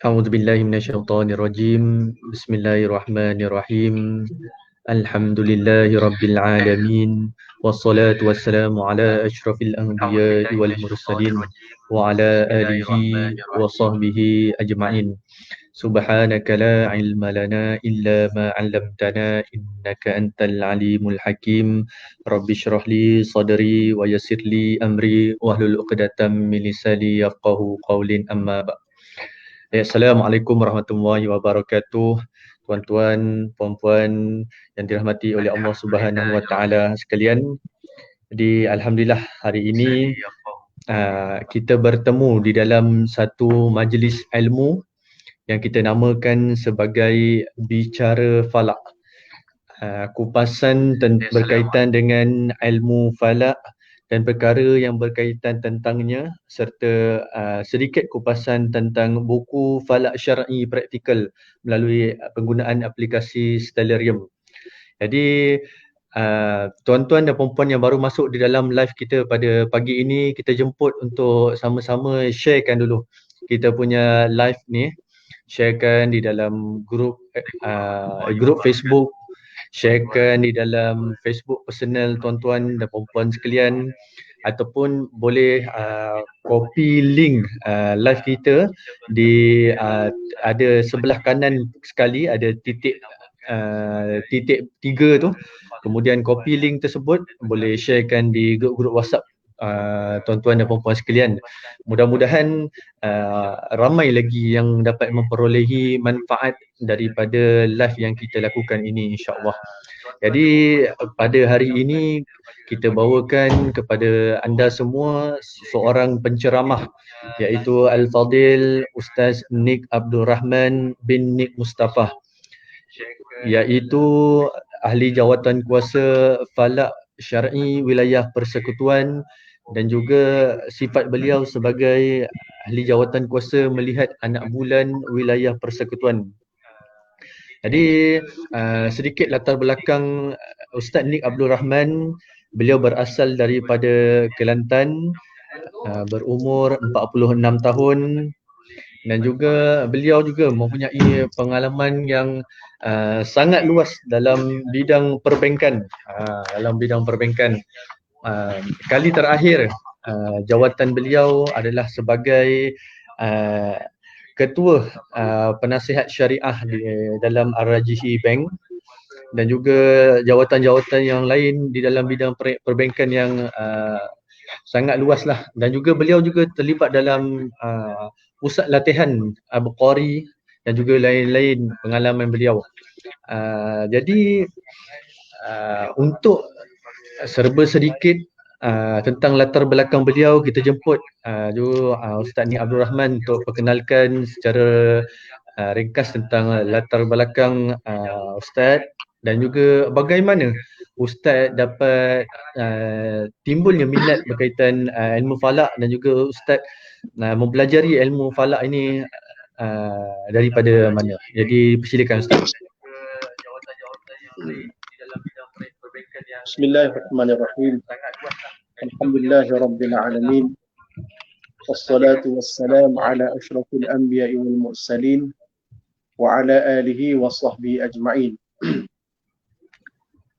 أعوذ بالله من الشيطان الرجيم. بسم الله الرحمن الرحيم. الحمد لله رب العالمين، والصلاة والسلام على أشرف الأنبياء والمرسلين وعلى آله وصحبه أجمعين. سبحانك لا علم لنا إلا ما علمتنا إنك أنت العليم الحكيم. رب اشرح لي صدري ويسر لي أمري واحلل عقدة من لساني يفقه قولي أما بعد. Assalamualaikum warahmatullahi wabarakatuh. Tuan-tuan, puan-puan yang dirahmati oleh Allah Subhanahu Wa Taala sekalian. Jadi alhamdulillah hari ini kita bertemu di dalam satu majlis ilmu yang kita namakan sebagai Bicara Falak. Kupasan berkaitan dengan ilmu falak dan perkara yang berkaitan tentangnya, serta sedikit kupasan tentang buku falak syar'i praktikal melalui penggunaan aplikasi Stellarium. Jadi tuan-tuan dan puan-puan yang baru masuk di dalam live kita pada pagi ini, kita jemput untuk sama-sama sharekan dulu kita punya live ni, sharekan di dalam grup Facebook, sharekan di dalam Facebook personal tuan-tuan dan puan-puan sekalian, ataupun boleh copy link live kita di ada sebelah kanan sekali ada titik 3 tu, kemudian copy link tersebut boleh sharekan di grup-grup WhatsApp tuan-tuan dan puan-puan sekalian. Mudah-mudahan ramai lagi yang dapat memperolehi manfaat daripada live yang kita lakukan ini, insya-Allah. Jadi pada hari ini kita bawakan kepada anda semua seorang penceramah, iaitu Al-Fadil Ustaz Nik Abdul Rahman bin Nik Mustafa, iaitu ahli jawatan kuasa falak syar'i wilayah persekutuan, dan juga sifat beliau sebagai ahli jawatan kuasa melihat anak bulan wilayah persekutuan. Jadi sedikit latar belakang Ustaz Nik Abdul Rahman. Beliau berasal daripada Kelantan, berumur 46 tahun, dan juga beliau juga mempunyai pengalaman yang sangat luas dalam bidang perbankan. Kali terakhir jawatan beliau adalah sebagai ketua penasihat syariah di dalam Ar-Rajihi Bank, dan juga jawatan-jawatan yang lain di dalam bidang perbankan yang sangat luas lah. Dan juga beliau juga terlibat dalam pusat latihan Al-Bukhari dan juga lain-lain pengalaman beliau. Jadi untuk serba sedikit tentang latar belakang beliau, kita jemput Ustaz Nik Abdul Rahman untuk perkenalkan secara ringkas tentang latar belakang Ustaz, dan juga bagaimana Ustaz dapat timbulnya minat berkaitan ilmu falak, dan juga Ustaz mempelajari ilmu falak ini daripada mana. Jadi persilakan Ustaz. Bismillahirrahmanirrahim. Alhamdulillahirabbil alamin. Wassalatu wassalamu ala asyrafil anbiya'i wal mursalin wa ala alihi wa sahbihi ajma'in.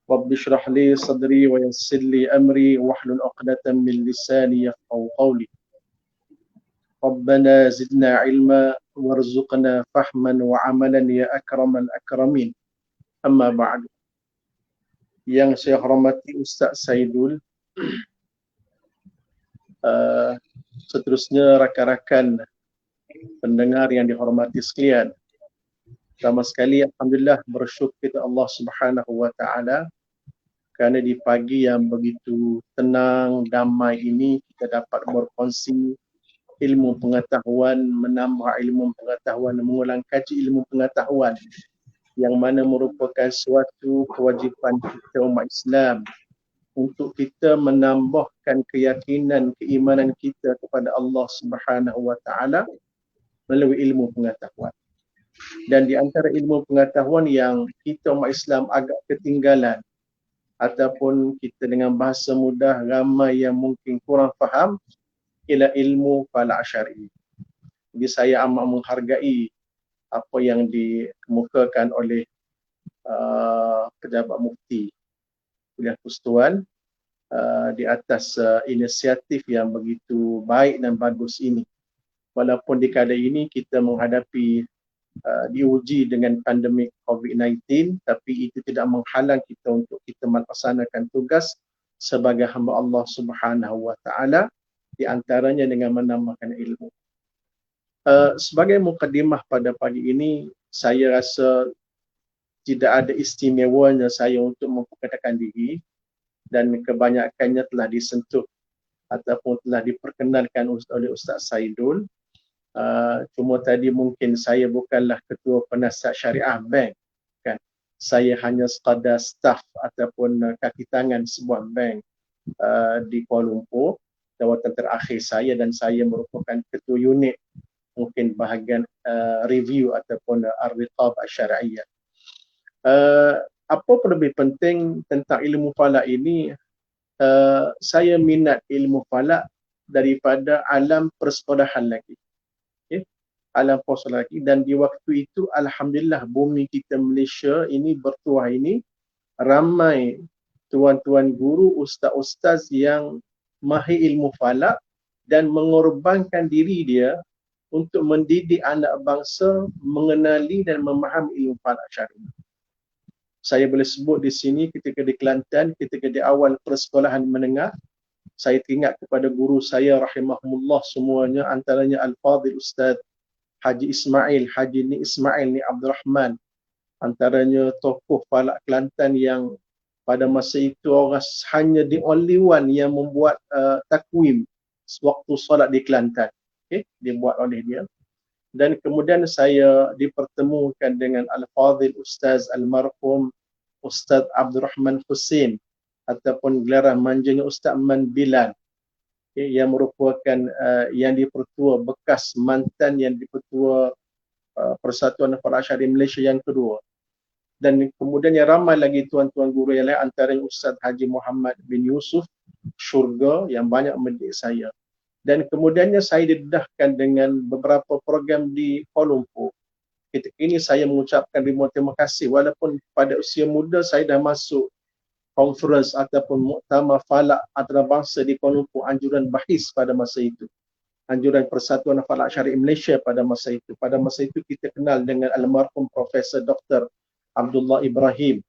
Rabbi shrah li sadri wa yassir li amri wahlul 'uqdatam min lisani yafqahu qawli. Rabbana zidna ilma warzuqna fahman wa amalan ya akramal akramin. Amma ba'du. Yang saya hormati Ustaz Saidul, seterusnya rakan-rakan pendengar yang dihormati sekalian. Pertama sekali, alhamdulillah, bersyukur kepada Allah Subhanahu Wa Taala kerana di pagi yang begitu tenang, damai ini kita dapat berkongsi ilmu pengetahuan, menambah ilmu pengetahuan, mengulang kaji ilmu pengetahuan, yang mana merupakan suatu kewajipan kita umat Islam untuk kita menambahkan keyakinan, keimanan kita kepada Allah Subhanahu Wa Taala melalui ilmu pengetahuan. Dan di antara ilmu pengetahuan yang kita umat Islam agak ketinggalan, ataupun kita dengan bahasa mudah ramai yang mungkin kurang faham, ila ilmu falak syar'i. Jadi saya amat menghargai apa yang dikemukakan oleh pejabat mufti Kuliah Persekutuan di atas inisiatif yang begitu baik dan bagus ini. Walaupun di keadaan ini kita menghadapi diuji dengan pandemik COVID-19, tapi itu tidak menghalang kita untuk kita melaksanakan tugas sebagai hamba Allah Subhanahu wa taala, di antaranya dengan menambahkan ilmu. Sebagai mukadimah pada pagi ini, saya rasa tidak ada istimewanya saya untuk memperkenalkan diri, dan kebanyakannya telah disentuh ataupun telah diperkenalkan oleh Ustaz Saidul. Cuma tadi mungkin saya bukanlah ketua penasihat syariah bank, kan. Saya hanya sekadar staf ataupun kaki tangan sebuah bank di Kuala Lumpur, jawatan terakhir saya, dan saya merupakan ketua unit mungkin bahagian review ataupun ar-riqab asy-syar'iyyah. Apa pun lebih penting tentang ilmu falak ini, saya minat ilmu falak daripada alam persekolahan lagi. Alam persekolahan lagi, dan di waktu itu alhamdulillah bumi kita Malaysia ini bertuah ini ramai tuan-tuan guru, ustaz-ustaz yang mahir ilmu falak dan mengorbankan diri dia untuk mendidik anak bangsa mengenali dan memahami ilmu falak syar'i. Saya boleh sebut di sini ketika di Kelantan, ketika di awal persekolahan menengah, saya teringat kepada guru saya rahimahumullah semuanya, antaranya Al-Fadhil Ustaz Haji Ismail, Haji Ni Ismail Ni Abdul Rahman, antaranya tokoh falak Kelantan yang pada masa itu orang hanya the only one yang membuat takwim waktu solat di Kelantan. Dibuat oleh dia. Dan kemudian saya dipertemukan dengan Al-Fadhil Ustaz Almarhum Ustaz Abdul Rahman Hussein, ataupun gelaran manjanya Ustaz Man Bilal, yang merupakan yang dipertua bekas mantan yang dipertua Persatuan Falak Syar'i Malaysia yang kedua. Dan kemudian yang ramai lagi tuan-tuan guru yang lain, antaranya Ustaz Haji Muhammad bin Yusuf Syurga yang banyak mendidik saya. Dan kemudiannya saya didedahkan dengan beberapa program di Kuala Lumpur. Ketika ini saya mengucapkan ribuan terima kasih, walaupun pada usia muda saya dah masuk conference ataupun muktamar falak antarabangsa di Kuala Lumpur, anjuran bahis pada masa itu, anjuran Persatuan Falak Syar'i Malaysia pada masa itu. Pada masa itu kita kenal dengan almarhum Profesor Dr. Abdullah Ibrahim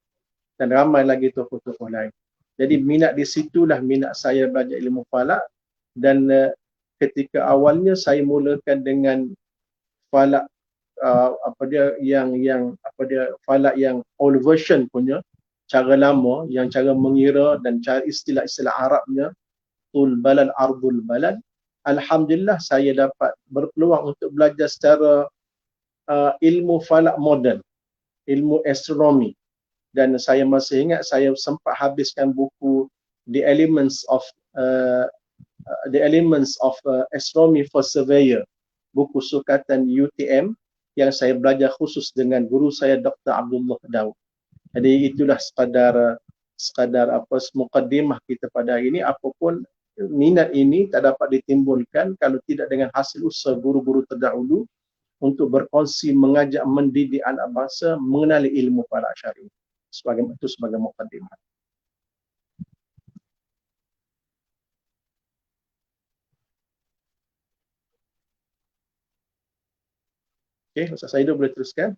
dan ramai lagi tokoh-tokoh lain. Jadi minat di situlah minat saya belajar ilmu falak. Dan ketika awalnya saya mulakan dengan falak falak yang old version punya, cara lama, yang cara mengira dan cara istilah-istilah Arabnya, tul balad ardul balad. Alhamdulillah saya dapat berpeluang untuk belajar secara ilmu falak moden, ilmu astronomi. Dan saya masih ingat saya sempat habiskan buku The Elements of Astronomy for Surveyor, buku sukatan UTM yang saya belajar khusus dengan guru saya Dr. Abdullah Daud. Jadi itulah sekadar mukaddimah kita pada hari ini. Apapun minat ini tak dapat ditimbulkan kalau tidak dengan hasil usaha guru-guru terdahulu untuk berkongsi, mengajak, mendidik anak bangsa mengenali ilmu falak syar'i. Sebagai mukaddimah. Okey, Ustaz Saidul boleh teruskan.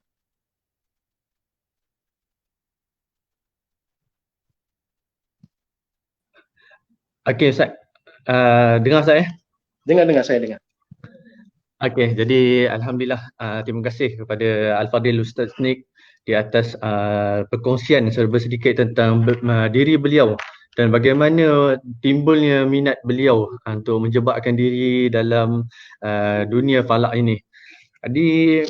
Okey Ustaz. Dengar saya? Dengar saya dengar. Okey, jadi alhamdulillah terima kasih kepada Al-Fadhil Ustaz Nick di atas perkongsian serba sedikit tentang diri beliau dan bagaimana timbulnya minat beliau untuk menjebakkan diri dalam dunia falak ini. Jadi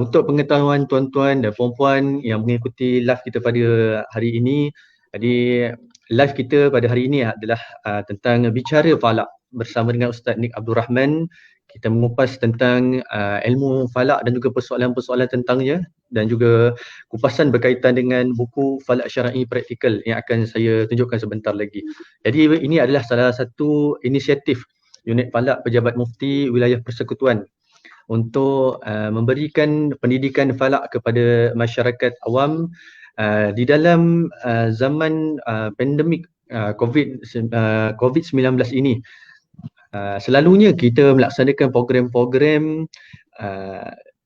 untuk pengetahuan tuan-tuan dan puan-puan yang mengikuti live kita pada hari ini, jadi live kita pada hari ini adalah tentang bicara falak bersama dengan Ustaz Nick Abdul Rahman. Kita mengupas tentang ilmu falak dan juga persoalan-persoalan tentangnya, dan juga kupasan berkaitan dengan buku Falak Syar'i Praktikal yang akan saya tunjukkan sebentar lagi. Jadi ini adalah salah satu inisiatif unit falak Pejabat Mufti Wilayah Persekutuan untuk memberikan pendidikan falak kepada masyarakat awam di dalam zaman pandemik COVID-19 ini. Selalunya kita melaksanakan program-program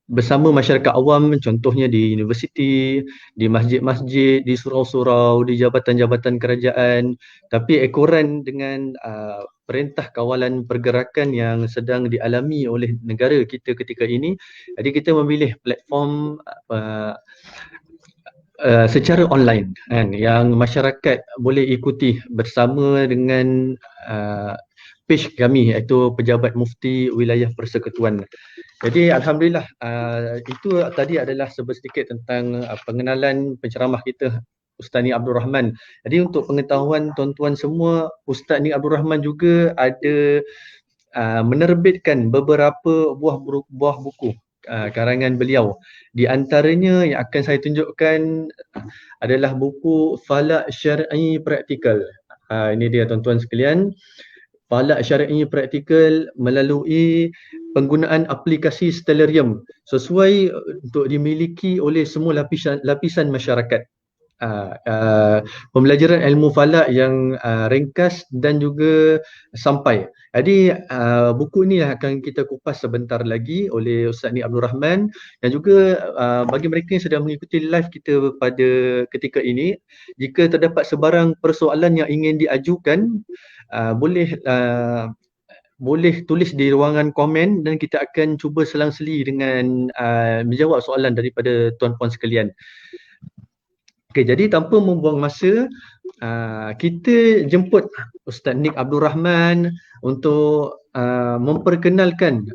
bersama masyarakat awam, contohnya di universiti, di masjid-masjid, di surau-surau, di jabatan-jabatan kerajaan. Tapi ekoran dengan perintah kawalan pergerakan yang sedang dialami oleh negara kita ketika ini, jadi kita memilih platform secara online kan, yang masyarakat boleh ikuti bersama dengan page kami, iaitu Pejabat Mufti Wilayah Persekutuan. Jadi alhamdulillah, itu tadi adalah sedikit tentang pengenalan penceramah kita, Ustaz Ni Abdul Rahman. Jadi untuk pengetahuan tuan-tuan semua, Ustaz Ni Abdul Rahman juga ada menerbitkan beberapa buah buku karangan beliau. Di antaranya yang akan saya tunjukkan adalah buku Falak Syar'i Praktikal. Ini dia tuan-tuan sekalian. Falak Syar'i Praktikal melalui penggunaan aplikasi Stellarium sesuai untuk dimiliki oleh semua lapisan masyarakat. Pembelajaran ilmu falak yang ringkas dan juga sampai. Jadi buku ini akan kita kupas sebentar lagi oleh Ustaz Ni Abdul Rahman, dan juga bagi mereka yang sedang mengikuti live kita pada ketika ini, jika terdapat sebarang persoalan yang ingin diajukan, boleh tulis di ruangan komen dan kita akan cuba selang-seli dengan menjawab soalan daripada tuan-puan sekalian. Okey, jadi tanpa membuang masa, kita jemput Ustaz Nik Abdul Rahman untuk memperkenalkan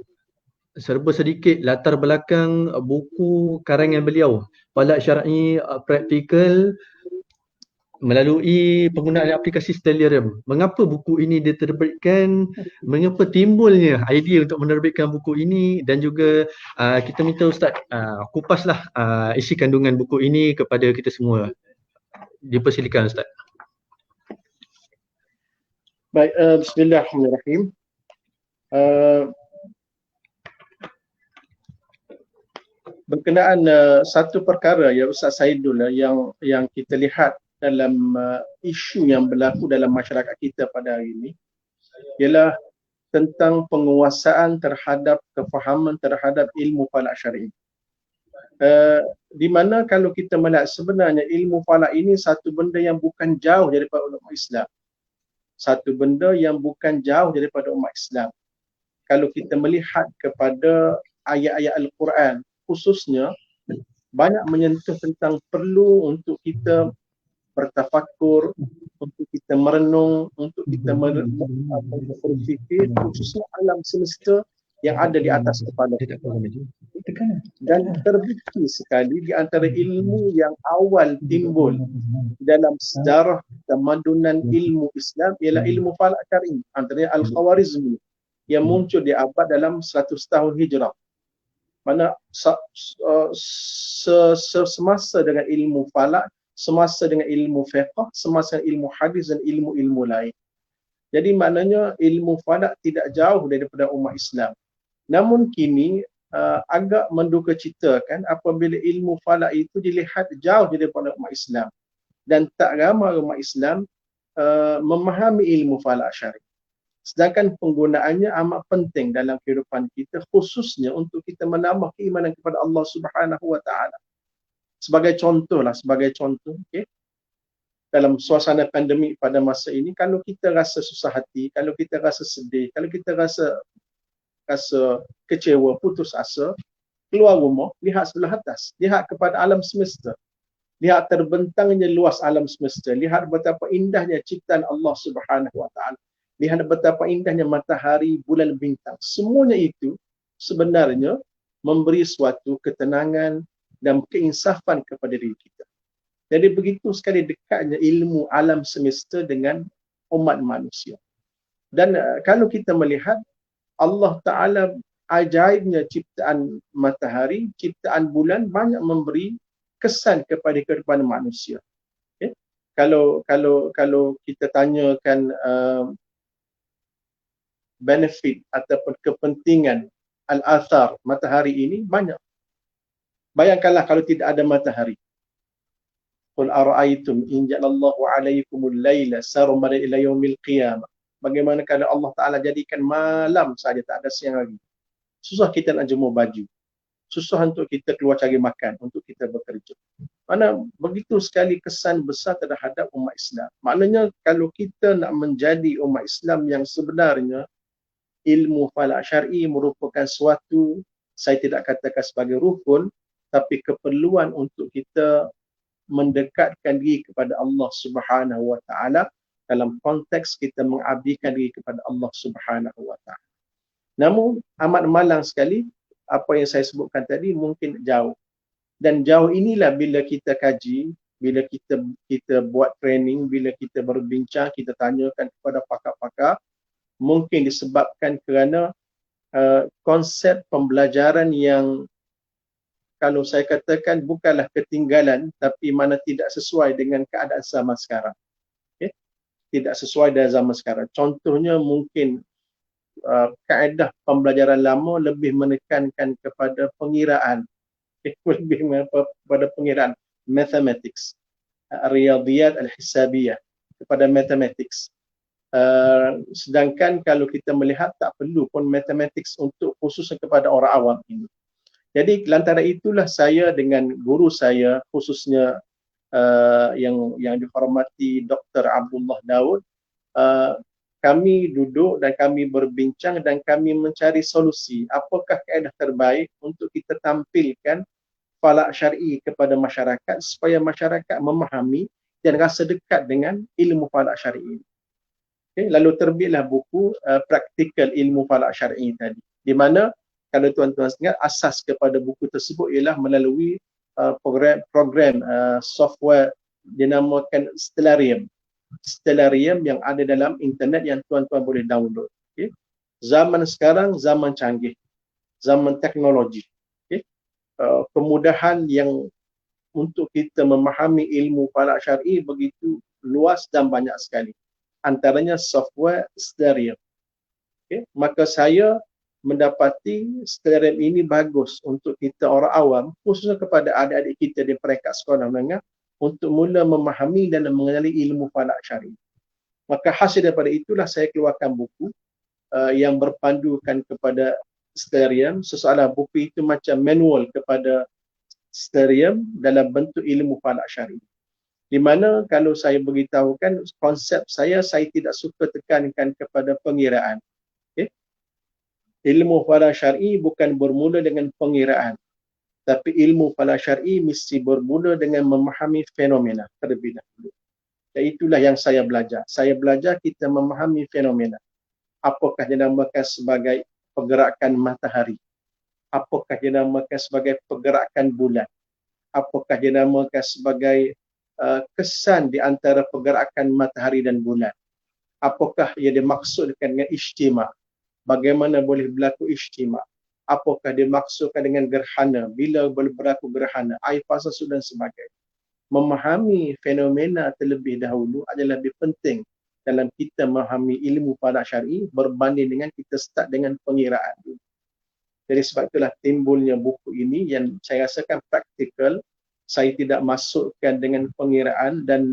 serba sedikit latar belakang buku karangan beliau, Falak Syar'i Praktikal melalui penggunaan aplikasi Stellarium. Mengapa buku ini diterbitkan, mengapa timbulnya idea untuk menerbitkan buku ini, dan juga kita minta Ustaz kupaslah isi kandungan buku ini kepada kita semua. Dipersilakan Ustaz. Baik, bismillahirrahmanirrahim. Berkenaan satu perkara ya Ustaz Saidul yang kita lihat dalam isu yang berlaku dalam masyarakat kita pada hari ini ialah tentang penguasaan terhadap kefahaman terhadap ilmu falak syar'i. Di mana kalau kita melihat sebenarnya ilmu falak ini satu benda yang bukan jauh daripada umat Islam. Satu benda yang bukan jauh daripada umat Islam. Kalau kita melihat kepada ayat-ayat Al-Quran khususnya, banyak menyentuh tentang perlu untuk kita bertafakur, untuk kita merenung, untuk kita berfikir khususnya alam semesta yang ada di atas kepala kita. Dan terbukti sekali di antara ilmu yang awal timbul dalam sejarah tamadunan ilmu Islam ialah ilmu falak syar'i, antaranya Al-Khawarizmi yang muncul di abad dalam 100 tahun Hijrah. Mana semasa dengan ilmu falak, semasa dengan ilmu fiqh, semasa ilmu hadis dan ilmu-ilmu lain. Jadi maknanya ilmu falak tidak jauh daripada umat Islam. Namun kini agak mendukacitakan apabila ilmu falak itu dilihat jauh daripada umat Islam dan tak ramai umat Islam memahami ilmu falak syar'i. Sedangkan penggunaannya amat penting dalam kehidupan kita, khususnya untuk kita menambah keimanan kepada Allah Subhanahu wa taala. Sebagai contoh, okay? Dalam suasana pandemik pada masa ini, kalau kita rasa susah hati, kalau kita rasa sedih, kalau kita rasa kecewa, putus asa, keluar rumah, lihat sebelah atas, lihat kepada alam semesta, lihat terbentangnya luas alam semesta, lihat betapa indahnya ciptaan Allah Subhanahu wa taala, lihat betapa indahnya matahari, bulan, bintang. Semuanya itu sebenarnya memberi suatu ketenangan dan keinsafan kepada diri kita. Jadi begitu sekali dekatnya ilmu alam semesta dengan umat manusia. Dan kalau kita melihat Allah Ta'ala ajaibnya ciptaan matahari, ciptaan bulan banyak memberi kesan kepada kehidupan manusia. Okay? Kalau kita tanyakan benefit ataupun kepentingan al-athar matahari ini banyak. Bayangkanlah kalau tidak ada matahari. Qul ara'aytum in ja'alallahu 'alaykumul laila sarmadan ila yaumil qiyamah. Bagaimana kalau Allah Taala jadikan malam saja, tak ada siang lagi. Susah kita nak jemur baju. Susah untuk kita keluar cari makan, untuk kita bekerja. Mana begitu sekali kesan besar terhadap umat Islam. Maknanya kalau kita nak menjadi umat Islam yang sebenarnya, ilmu falak syar'i merupakan suatu, saya tidak katakan sebagai rukun, tapi keperluan untuk kita mendekatkan diri kepada Allah Subhanahu wa taala dalam konteks kita mengabdikan diri kepada Allah Subhanahu wa taala. Namun amat malang sekali apa yang saya sebutkan tadi mungkin jauh. Dan jauh inilah bila kita kaji, bila kita buat training, bila kita berbincang, kita tanyakan kepada pakar-pakar, mungkin disebabkan kerana konsep pembelajaran yang kalau saya katakan bukanlah ketinggalan, tapi mana tidak sesuai dengan keadaan zaman sekarang. Okay? Tidak sesuai dengan zaman sekarang. Contohnya mungkin kaedah pembelajaran lama lebih menekankan kepada pengiraan. Okay? Lebih kepada pengiraan mathematics, riyadiyat al-hisabiyah, kepada mathematics. Sedangkan kalau kita melihat tak perlu pun mathematics untuk khususnya kepada orang awam ini. Jadi lantara itulah saya dengan guru saya khususnya yang dihormati Dr. Abdullah Daud, kami duduk dan kami berbincang dan kami mencari solusi apakah kaedah terbaik untuk kita tampilkan falak syar'i kepada masyarakat supaya masyarakat memahami dan rasa dekat dengan ilmu falak syar'i. Okay, lalu terbitlah buku praktikal ilmu falak syar'i tadi, di mana kalau tuan-tuan ingat asas kepada buku tersebut ialah melalui program software dinamakan Stellarium. Stellarium yang ada dalam internet yang tuan-tuan boleh download. Okay. Zaman sekarang zaman canggih, zaman teknologi. Okay. Kemudahan yang untuk kita memahami ilmu falak syar'i begitu luas dan banyak sekali. Antaranya software Stellarium. Okay. Maka saya mendapati Stellarium ini bagus untuk kita orang awam, khususnya kepada adik-adik kita di peringkat sekolah menengah, untuk mula memahami dan mengenali ilmu falak syar'i. Maka hasil daripada itulah saya keluarkan buku yang berpandukan kepada Stellarium, seolah buku itu macam manual kepada Stellarium dalam bentuk ilmu falak syar'i. Di mana kalau saya beritahukan konsep saya tidak suka tekankan kepada pengiraan. Ilmu falak syar'i bukan bermula dengan pengiraan, tapi ilmu falak syar'i mesti bermula dengan memahami fenomena terlebih dahulu. Dan itulah yang saya belajar. Saya belajar kita memahami fenomena. Apakah dinamakan sebagai pergerakan matahari? Apakah dinamakan sebagai pergerakan bulan? Apakah dinamakan sebagai kesan di antara pergerakan matahari dan bulan? Apakah ia dimaksudkan dengan ijtima'? Bagaimana boleh berlaku ijtima'? Apakah dimaksudkan dengan gerhana? Bila boleh berlaku gerhana? Air pasang dan sebagainya. Memahami fenomena terlebih dahulu adalah lebih penting dalam kita memahami ilmu falak syar'i berbanding dengan kita start dengan pengiraan. Jadi sebab itulah timbulnya buku ini yang saya rasakan praktikal. Saya tidak masukkan dengan pengiraan dan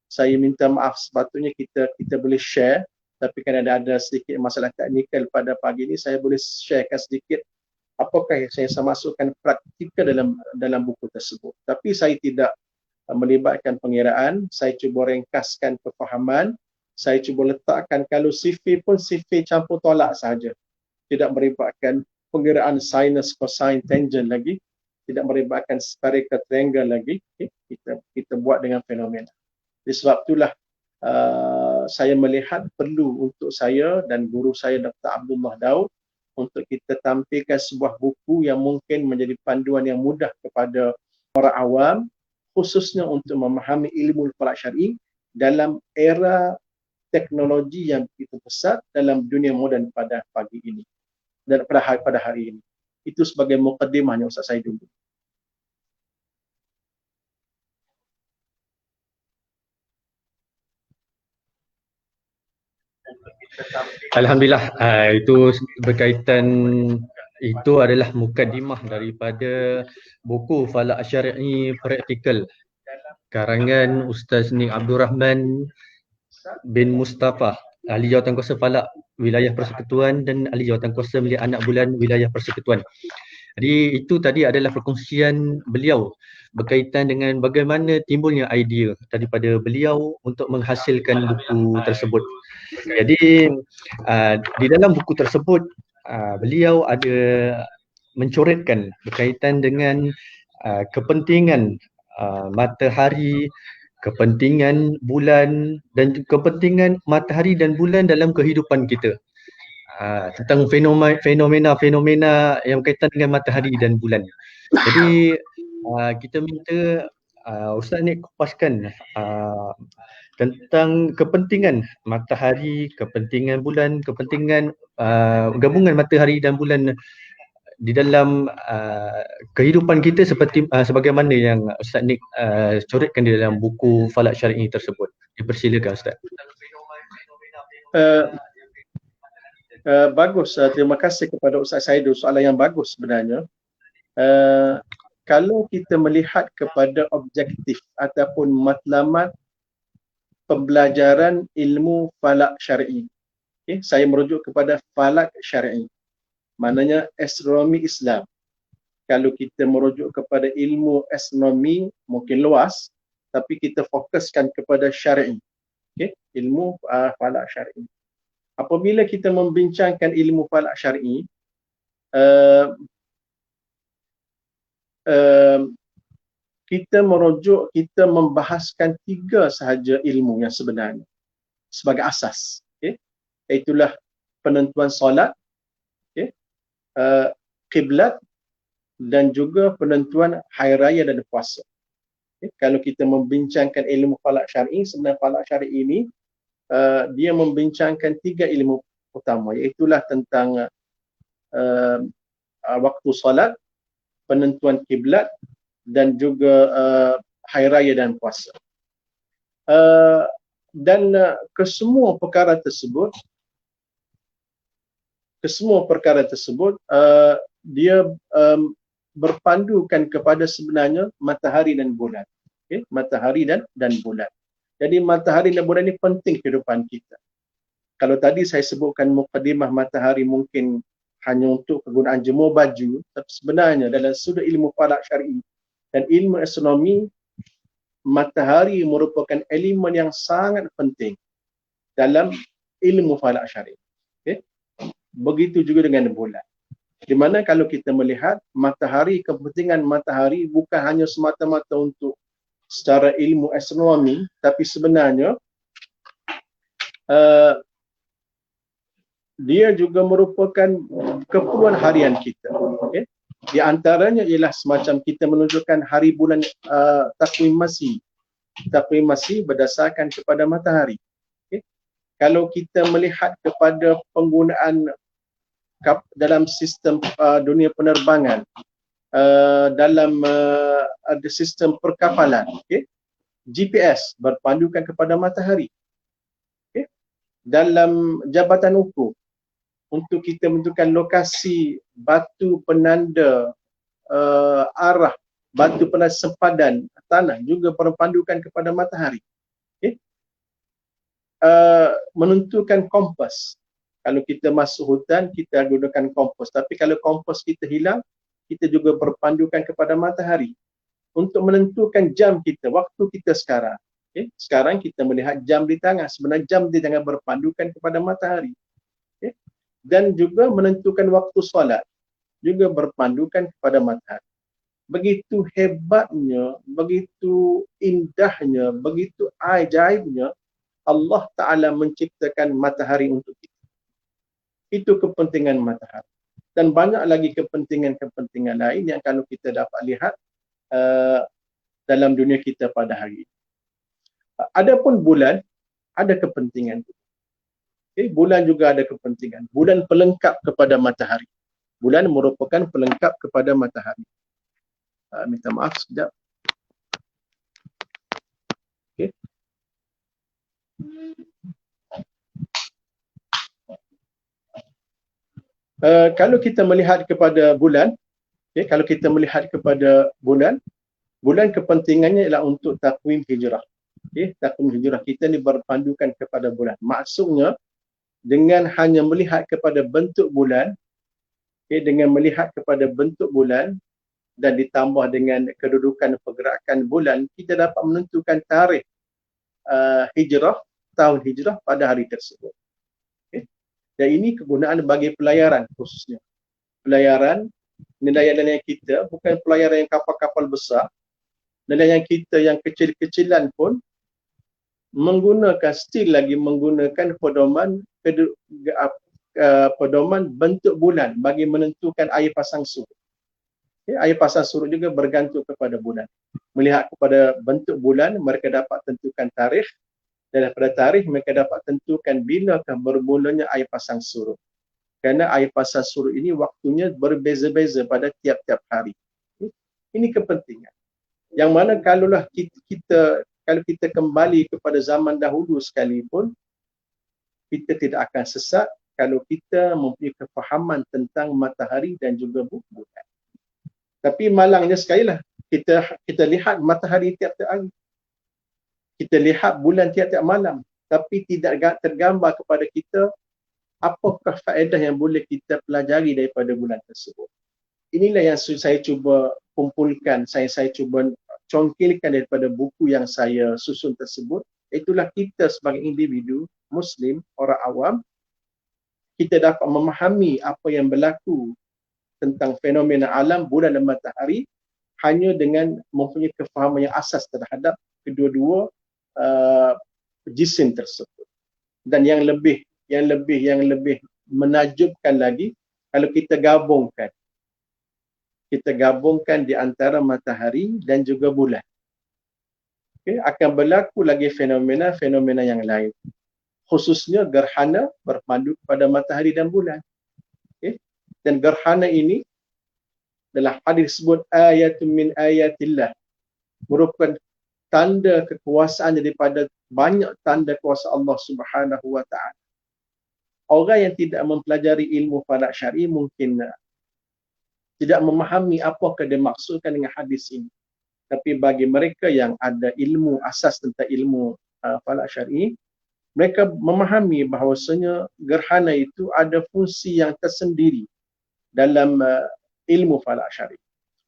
saya minta maaf, sepatutnya kita boleh share. Tapi kan ada sedikit masalah teknikal pada pagi ini, saya boleh sharekan sedikit apakah yang saya masukkan praktikal dalam buku tersebut. Tapi saya tidak melibatkan pengiraan, saya cuba ringkaskan kefahaman, saya cuba letakkan kalau CV pun CV campur tolak saja. Tidak melibatkan pengiraan sinus, cosine, tangent lagi, tidak melibatkan spherical triangle lagi. Kita buat dengan fenomena. Jadi sebab itulah saya melihat perlu untuk saya dan guru saya Dr. Abdullah Daud untuk kita tampilkan sebuah buku yang mungkin menjadi panduan yang mudah kepada orang awam, khususnya untuk memahami ilmu falak syar'i dalam era teknologi yang begitu besar dalam dunia moden pada pagi ini dan pada hari ini. Itu sebagai mukaddimahnya Ustaz saya dulu. Alhamdulillah, itu berkaitan, itu adalah mukadimah daripada buku Falak Syar'i Praktikal karangan Ustaz Nik Abdul Rahman bin Mustafa, Ahli Jawatankuasa Falak Wilayah Persekutuan dan Ahli Jawatankuasa Milik Anak Bulan Wilayah Persekutuan. Jadi itu tadi adalah perkongsian beliau berkaitan dengan bagaimana timbulnya idea daripada beliau untuk menghasilkan buku tersebut. Jadi di dalam buku tersebut beliau ada mencoretkan berkaitan dengan kepentingan matahari, kepentingan bulan dan kepentingan matahari dan bulan dalam kehidupan kita. Tentang fenomena-fenomena yang berkaitan dengan matahari dan bulan. Jadi kita minta Ustaz ni kupaskan tentang kepentingan matahari, kepentingan bulan, kepentingan gabungan matahari dan bulan di dalam kehidupan kita seperti sebagaimana yang Ustaz Nik coretkan di dalam buku Falak Syar'i tersebut. Dipersilakan Ustaz. Bagus, terima kasih kepada Ustaz Saidul, soalan yang bagus sebenarnya. Kalau kita melihat kepada objektif ataupun matlamat pembelajaran ilmu falak syar'i, saya merujuk kepada falak syar'i, maknanya astronomi Islam. Kalau kita merujuk kepada ilmu astronomi mungkin luas, tapi kita fokuskan kepada syar'i, ilmu falak syar'i. Apabila kita membincangkan ilmu falak syar'i, kita membahaskan 3 sahaja ilmu yang sebenarnya sebagai asas. Itulah penentuan solat, kiblat dan juga penentuan hari raya dan puasa. Kalau kita membincangkan ilmu falak syar'i, sebenarnya falak syar'i ini dia membincangkan 3 ilmu utama, iaitulah tentang waktu solat, penentuan kiblat dan juga hari raya dan puasa. Dan kesemua perkara tersebut dia berpandukan kepada sebenarnya matahari dan bulan. Matahari dan bulan. Jadi matahari dan bulan ini penting kehidupan kita. Kalau tadi saya sebutkan mukadimah matahari mungkin hanya untuk kegunaan jemur baju, tapi sebenarnya dalam sudut ilmu falak syar'i dan ilmu astronomi, matahari merupakan elemen yang sangat penting dalam ilmu falak syar'i. Begitu juga dengan bulan. Di mana kalau kita melihat matahari, kepentingan matahari bukan hanya semata-mata untuk secara ilmu astronomi, tapi sebenarnya dia juga merupakan keperluan harian kita. Di antaranya ialah semacam kita menunjukkan hari bulan takwim masih berdasarkan kepada matahari. Kalau kita melihat kepada penggunaan dalam sistem dunia penerbangan, dalam sistem perkapalan, GPS berpandukan kepada matahari. Dalam jabatan ukur, untuk kita menentukan lokasi batu penanda arah, batu penanda sempadan tanah juga berpandukan kepada matahari. Menentukan kompas, kalau kita masuk hutan kita gunakan kompas, tapi kalau kompas kita hilang, kita juga berpandukan kepada matahari. Untuk menentukan jam kita, waktu kita sekarang, sekarang kita melihat jam di tangan, sebenarnya jam di tangan berpandukan kepada matahari. Dan juga menentukan waktu solat juga berpandukan kepada matahari. Begitu hebatnya, begitu indahnya, begitu ajaibnya Allah Ta'ala menciptakan matahari untuk kita. Itu kepentingan matahari. Dan banyak lagi kepentingan-kepentingan lain yang kalau kita dapat lihat dalam dunia kita pada hari ini. Adapun bulan, ada kepentingan. Bulan juga ada kepentingan. Bulan pelengkap kepada matahari. Bulan merupakan pelengkap kepada matahari. Minta maaf sekejap. Kalau kita melihat kepada bulan, kalau kita melihat kepada bulan, bulan kepentingannya ialah untuk takwim hijrah. Takwim hijrah kita ni berpandukan kepada bulan. Maksudnya dengan hanya melihat kepada bentuk bulan, dengan melihat kepada bentuk bulan dan ditambah dengan kedudukan pergerakan bulan, kita dapat menentukan tarikh hijrah, tahun hijrah pada hari tersebut. Dan ini kegunaan bagi pelayaran khususnya. Pelayaran, nelayan-nelayan kita bukan pelayaran yang kapal-kapal besar. Nelayan kita yang kecil-kecilan pun still lagi menggunakan pedoman bentuk bulan bagi menentukan air pasang surut. Air pasang surut juga bergantung kepada bulan. Melihat kepada bentuk bulan, mereka dapat tentukan tarikh. Dan daripada tarikh mereka dapat tentukan bilakah bermulanya air pasang surut. Kerana air pasang surut ini waktunya berbeza-beza pada tiap-tiap hari. Ini kepentingan. Yang mana kalau kita kembali kepada zaman dahulu sekalipun, kita tidak akan sesat kalau kita mempunyai kefahaman tentang matahari dan juga bulan. Tapi malangnya sekali lah, kita lihat matahari tiap-tiap hari. Kita lihat bulan tiap-tiap malam, tapi tidak tergambar kepada kita apakah faedah yang boleh kita pelajari daripada bulan tersebut. Inilah yang saya cuba kumpulkan, saya cuba congkilkan daripada buku yang saya susun tersebut. Itulah kita sebagai individu Muslim, orang awam, kita dapat memahami apa yang berlaku tentang fenomena alam, bulan dan matahari hanya dengan mempunyai kefahaman yang asas terhadap kedua-dua jisim tersebut. Dan yang lebih menakjubkan lagi, kalau kita gabungkan di antara matahari dan juga bulan, akan berlaku lagi fenomena yang lain, khususnya gerhana berpandu kepada matahari dan bulan. Dan gerhana ini dalam hadis disebut ayatun min ayatillah, merupakan tanda kekuasaan daripada banyak tanda kuasa Allah Subhanahu wa taala. Orang yang tidak mempelajari ilmu falak syar'i mungkin tidak memahami apakah dimaksudkan dengan hadis ini. Tapi bagi mereka yang ada ilmu asas tentang ilmu falak syar'i, mereka memahami bahawasanya gerhana itu ada fungsi yang tersendiri dalam ilmu falak syar'i.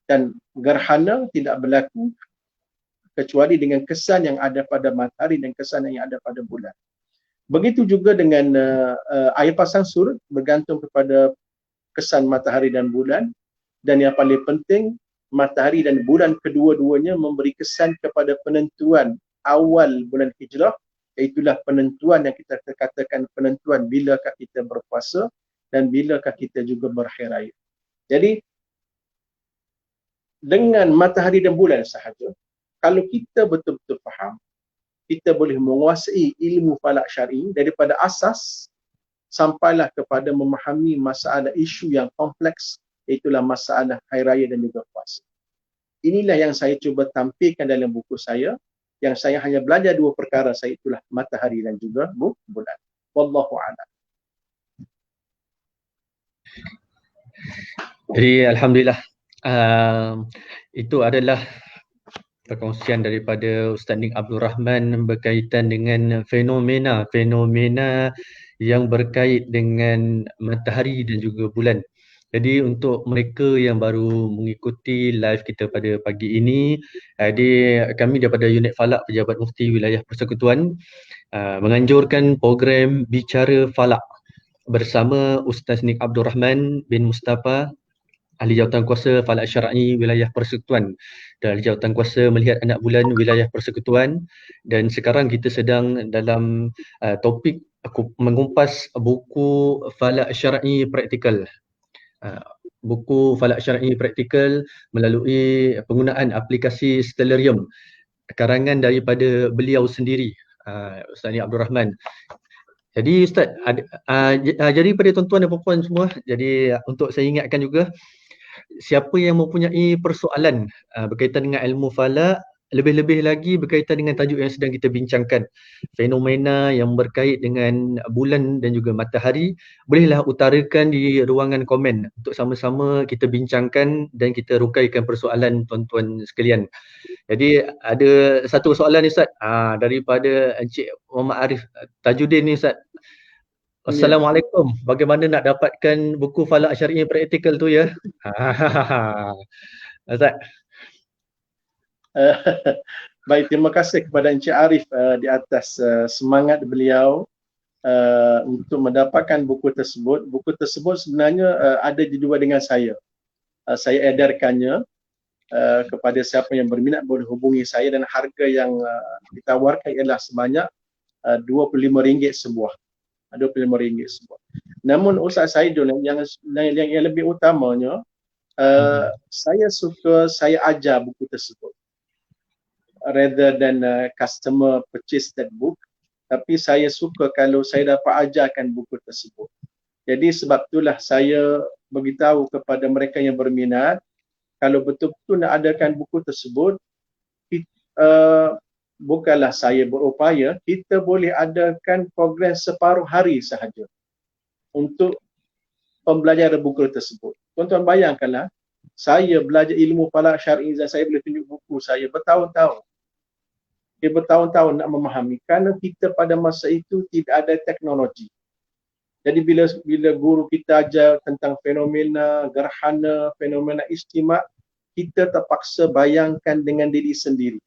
Dan gerhana tidak berlaku kecuali dengan kesan yang ada pada matahari dan kesan yang ada pada bulan. Begitu juga dengan air pasang surut, bergantung kepada kesan matahari dan bulan. Dan yang paling penting, matahari dan bulan kedua-duanya memberi kesan kepada penentuan awal bulan hijrah, iaitulah penentuan yang kita katakan penentuan bilakah kita berpuasa dan bilakah kita juga berhari raya. Jadi dengan matahari dan bulan sahaja, kalau kita betul-betul faham, kita boleh menguasai ilmu falak syar'i daripada asas sampailah kepada memahami masalah isu yang kompleks, itulah masalah hari raya dan juga puasa. Inilah yang saya cuba tampilkan dalam buku saya, yang saya hanya belajar dua perkara saya, itulah matahari dan juga bulan. Wallahu a'lam. Jadi alhamdulillah, itu adalah perkongsian daripada Ustaz Nik Abdul Rahman berkaitan dengan fenomena yang berkait dengan matahari dan juga bulan. Jadi untuk mereka yang baru mengikuti live kita pada pagi ini, kami daripada Unit Falak Pejabat Mufti Wilayah Persekutuan menganjurkan program Bicara Falak bersama Ustaz Nik Abdul Rahman bin Mustafa, Ahli Jawatan Kuasa Falak Syar'i Wilayah Persekutuan dan Ahli Jawatan Kuasa Melihat Anak Bulan Wilayah Persekutuan. Dan sekarang kita sedang dalam topik mengumpas buku Falak Syar'i Praktikal. Buku Falak Syar'i Praktikal melalui penggunaan aplikasi Stellarium, karangan daripada beliau sendiri, Ustaz Nik Abdul Rahman. Jadi Ustaz, jadi pada tuan-tuan dan puan-puan semua, jadi untuk saya ingatkan juga, siapa yang mempunyai persoalan berkaitan dengan ilmu falak, lebih-lebih lagi berkaitan dengan tajuk yang sedang kita bincangkan, fenomena yang berkait dengan bulan dan juga matahari, bolehlah utarakan di ruangan komen untuk sama-sama kita bincangkan dan kita rukaikan persoalan tuan-tuan sekalian. Jadi ada satu soalan ni Ustaz, daripada Encik Muhammad Arif Tajuddin ni Ustaz. Ya. Assalamualaikum. Bagaimana nak dapatkan buku Falak Syar'i Praktikal tu ya? Ustaz. Baik, terima kasih kepada Encik Arif di atas semangat beliau untuk mendapatkan buku tersebut. Buku tersebut sebenarnya ada didua dengan saya. Saya edarkannya kepada siapa yang berminat boleh hubungi saya, dan harga yang ditawarkan ialah sebanyak RM25 sebuah. RM25 sebuah. Namun Ustaz Saidul, yang lebih utamanya, saya ajar buku tersebut rather than customer purchase that book. Tapi saya suka kalau saya dapat ajarkan buku tersebut. Jadi sebab itulah saya beritahu kepada mereka yang berminat, kalau betul-betul nak adakan buku tersebut, bukanlah saya berupaya, kita boleh adakan program separuh hari sahaja untuk pembelajaran buku tersebut. Tuan-tuan bayangkanlah, saya belajar ilmu falak syar'i dan saya boleh tunjuk buku saya bertahun-tahun. Dia bertahun-tahun nak memahami, kerana kita pada masa itu tidak ada teknologi. Jadi bila guru kita ajar tentang fenomena gerhana, fenomena istimak, kita terpaksa bayangkan dengan diri sendiri.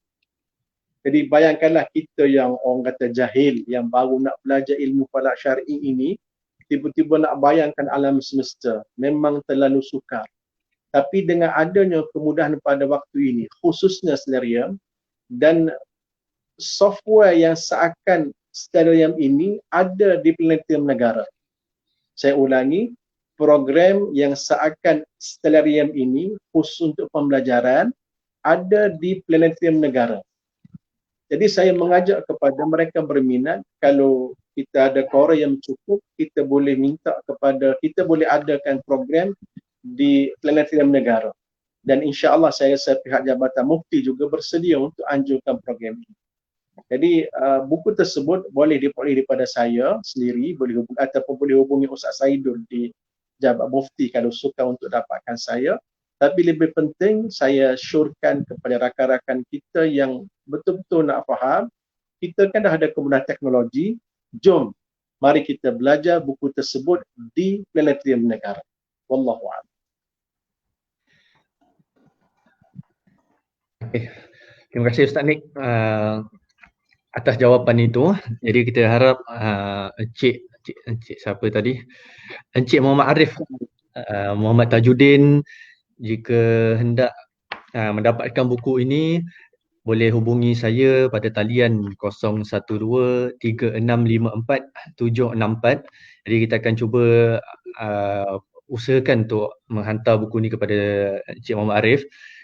Jadi bayangkanlah kita yang orang kata jahil, yang baru nak belajar ilmu falak syar'i ini, tiba-tiba nak bayangkan alam semesta, memang terlalu sukar. Tapi dengan adanya kemudahan pada waktu ini, khususnya Stellarium dan software yang seakan Stellarium ini ada di planetarium negara. Saya ulangi, program yang seakan Stellarium ini khusus untuk pembelajaran ada di planetarium negara. Jadi saya mengajak kepada mereka berminat, kalau kita ada kora yang cukup, kita boleh boleh adakan program di planetarium negara. Dan insya-Allah saya rasa pihak Jabatan Mufti juga bersedia untuk anjurkan program ini. Jadi buku tersebut boleh diperoleh daripada saya sendiri, ataupun boleh hubungi Ustaz Saidul di Jabatan Mufti kalau suka untuk dapatkan saya. Tapi lebih penting saya syorkan kepada rakan-rakan kita yang betul-betul nak faham, kita kan dah ada kemudahan teknologi, jom mari kita belajar buku tersebut di planetarium negara. Wallahu a'lam. Terima kasih Ustaz Nik atas jawapan itu. Jadi kita harap Encik siapa tadi? Encik Muhammad Arif Muhammad Tajuddin, jika hendak mendapatkan buku ini, boleh hubungi saya pada talian 012-3654-764. Jadi kita akan cuba usahakan untuk menghantar buku ini kepada Encik Muhammad Arif.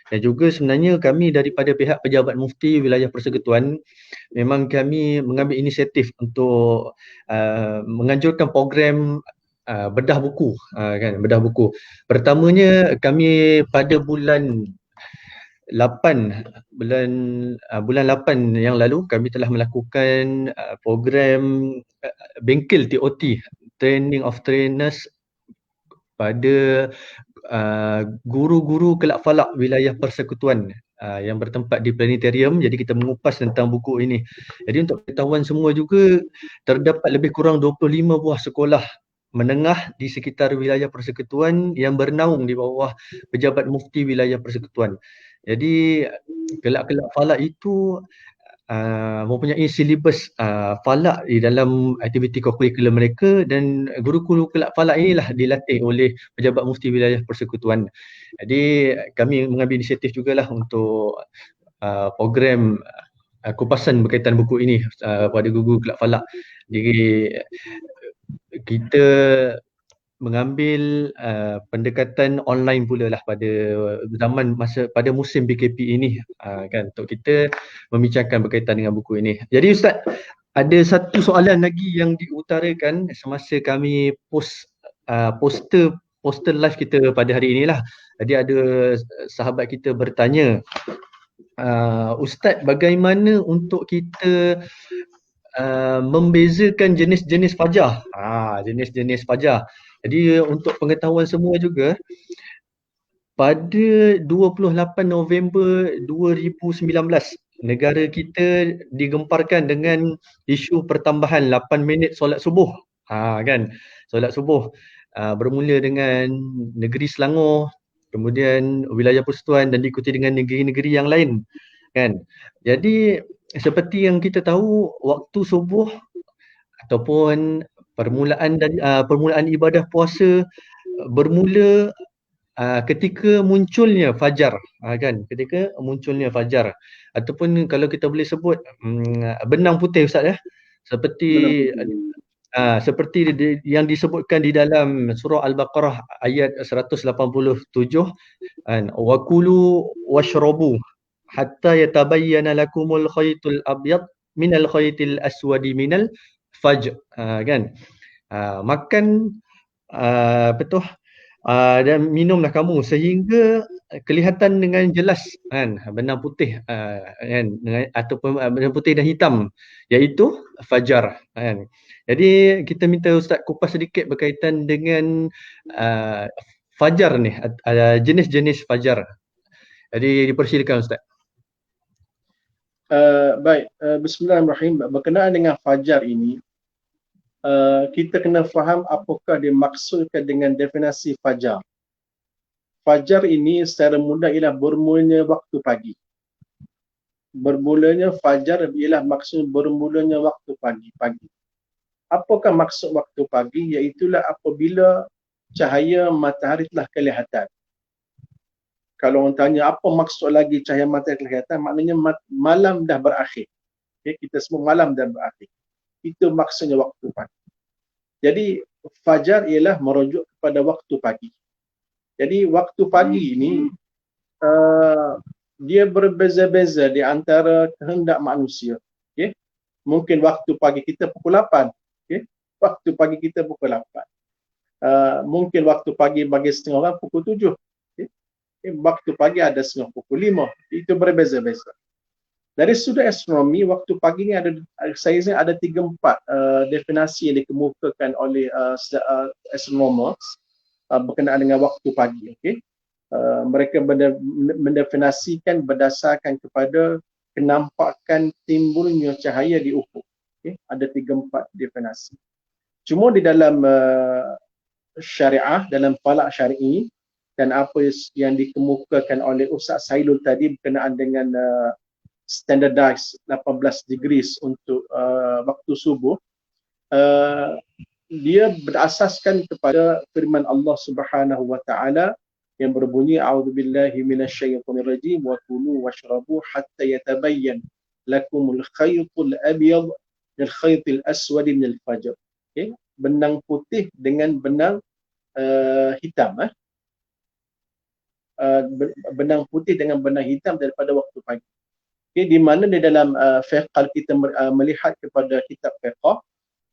Dan juga sebenarnya kami daripada pihak Pejabat Mufti Wilayah Persekutuan, memang kami mengambil inisiatif untuk menganjurkan program bedah buku, bedah buku. Pertamanya kami pada bulan 8 yang lalu kami telah melakukan program bengkel TOT, Training of Trainers, pada guru-guru kelab falak wilayah persekutuan yang bertempat di planetarium. Jadi kita mengupas tentang buku ini. Jadi untuk pengetahuan semua juga, terdapat lebih kurang 25 buah sekolah menengah di sekitar wilayah persekutuan yang bernaung di bawah Pejabat Mufti Wilayah Persekutuan. Jadi kelab-kelab falak itu mempunyai silibus falak di dalam aktiviti kurikulum mereka, dan guru-guru kelab falak inilah dilatih oleh Pejabat Mufti Wilayah Persekutuan. Jadi kami mengambil inisiatif jugalah untuk program kupasan berkaitan buku ini pada guru-guru kelab falak. Jadi kita mengambil pendekatan online pula lah pada pada musim PKP ini, kan, untuk kita membincangkan berkaitan dengan buku ini. Jadi Ustaz, ada satu soalan lagi yang diutarakan semasa kami poster live kita pada hari inilah. Jadi ada sahabat kita bertanya Ustaz, bagaimana untuk kita membezakan jenis-jenis fajar? Jenis-jenis fajar. Jadi untuk pengetahuan semua juga, pada 28 November 2019, negara kita digemparkan dengan isu pertambahan 8 minit solat subuh. Kan, solat subuh bermula dengan negeri Selangor, kemudian wilayah Persekutuan dan diikuti dengan negeri-negeri yang lain. Kan. Jadi seperti yang kita tahu, waktu subuh ataupun permulaan ibadah puasa bermula ketika munculnya fajar, kan, ketika munculnya fajar, ataupun kalau kita boleh sebut benang putih, Ustaz, seperti Benar putih. yang disebutkan di dalam surah Al-Baqarah ayat 187, kan, wa kulu washrabu hatta yatabayyana lakumul khaytul abyad minal khaytil aswadi minal fajr. Kan, makan apa tu, dan minumlah kamu sehingga kelihatan dengan jelas, kan, benang putih, kan, ataupun benang putih dan hitam, iaitu fajar, kan. Jadi kita minta Ustaz kupas sedikit berkaitan dengan fajar ni, jenis-jenis fajar. Jadi dipersilakan Ustaz. Baik, bismillahirrahmanirrahim. Berkenaan dengan fajar ini, kita kena faham apakah dimaksudkan dengan definisi fajar. Fajar ini secara mudah ialah bermulanya waktu pagi. Bermulanya fajar ialah maksud bermulanya waktu pagi. Apakah maksud waktu pagi? Iaitulah apabila cahaya matahari telah kelihatan. Kalau orang tanya apa maksud lagi cahaya matahari kelihatan, maknanya malam dah berakhir. Okay, kita semua malam dah berakhir. Itu maksudnya waktu pagi. Jadi fajar ialah merujuk kepada waktu pagi. Jadi waktu pagi ini dia berbeza-beza di antara kehendak manusia. Okay? Mungkin waktu pagi kita pukul 8. Okay? Waktu pagi kita pukul 8. Mungkin waktu pagi bagi setengah orang pukul 7. Waktu pagi ada setengah pukul 5. Itu berbeza-beza. Dari sudut astronomi, waktu pagi ini saya rasa ada 3-4 definisi yang dikemukakan oleh astronomers berkenaan dengan waktu pagi. Okay? Mereka mendefinisikan berdasarkan kepada kenampakan timbulnya cahaya di ufuk. Okay? Ada 3-4 definisi. Cuma di dalam syariah, dalam falak syar'i, dan apa yang dikemukakan oleh Ustaz Sailul tadi berkenaan dengan standardized 18 degrees untuk waktu subuh, dia berasaskan kepada firman Allah Subhanahu wa taala yang berbunyi a'udzubillahi minasyaitonir rajim wa kulu washrabu hatta yatabayyan lakumul khaytul abyad minal khaytil aswad minal fajr. Okay? Benang putih dengan benang hitam, benang putih dengan benang hitam daripada waktu pagi. Okay, di mana di dalam fiqh, kalau kita melihat kepada kitab fiqh,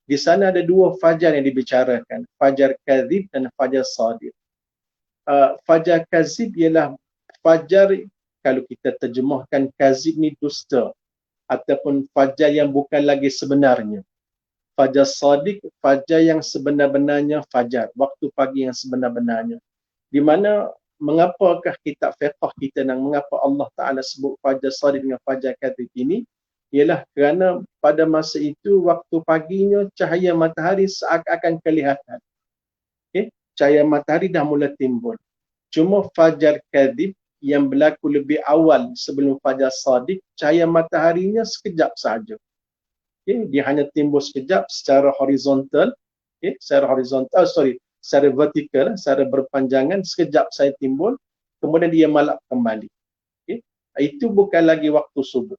di sana ada 2 fajar yang dibicarakan, fajar kadzib dan fajar shadiq. Fajar kadzib ialah fajar, kalau kita terjemahkan kadzib ni dusta, ataupun fajar yang bukan lagi sebenarnya. Fajar shadiq, fajar yang sebenar-benarnya fajar, waktu pagi yang sebenar-benarnya. Di mana mengapakah kitab fiqh kita dan mengapa Allah Ta'ala sebut fajar shadiq dengan fajar kadzib ini, ialah kerana pada masa itu waktu paginya cahaya matahari seakan-akan kelihatan. Okay? Cahaya matahari dah mula timbul. Cuma fajar kadzib yang berlaku lebih awal sebelum fajar shadiq, cahaya mataharinya sekejap saja. Okay? Dia hanya timbul sekejap secara horizontal, secara vertikal, secara berpanjangan, sekejap saya timbul, kemudian dia malap kembali. Okay? Itu bukan lagi waktu subuh.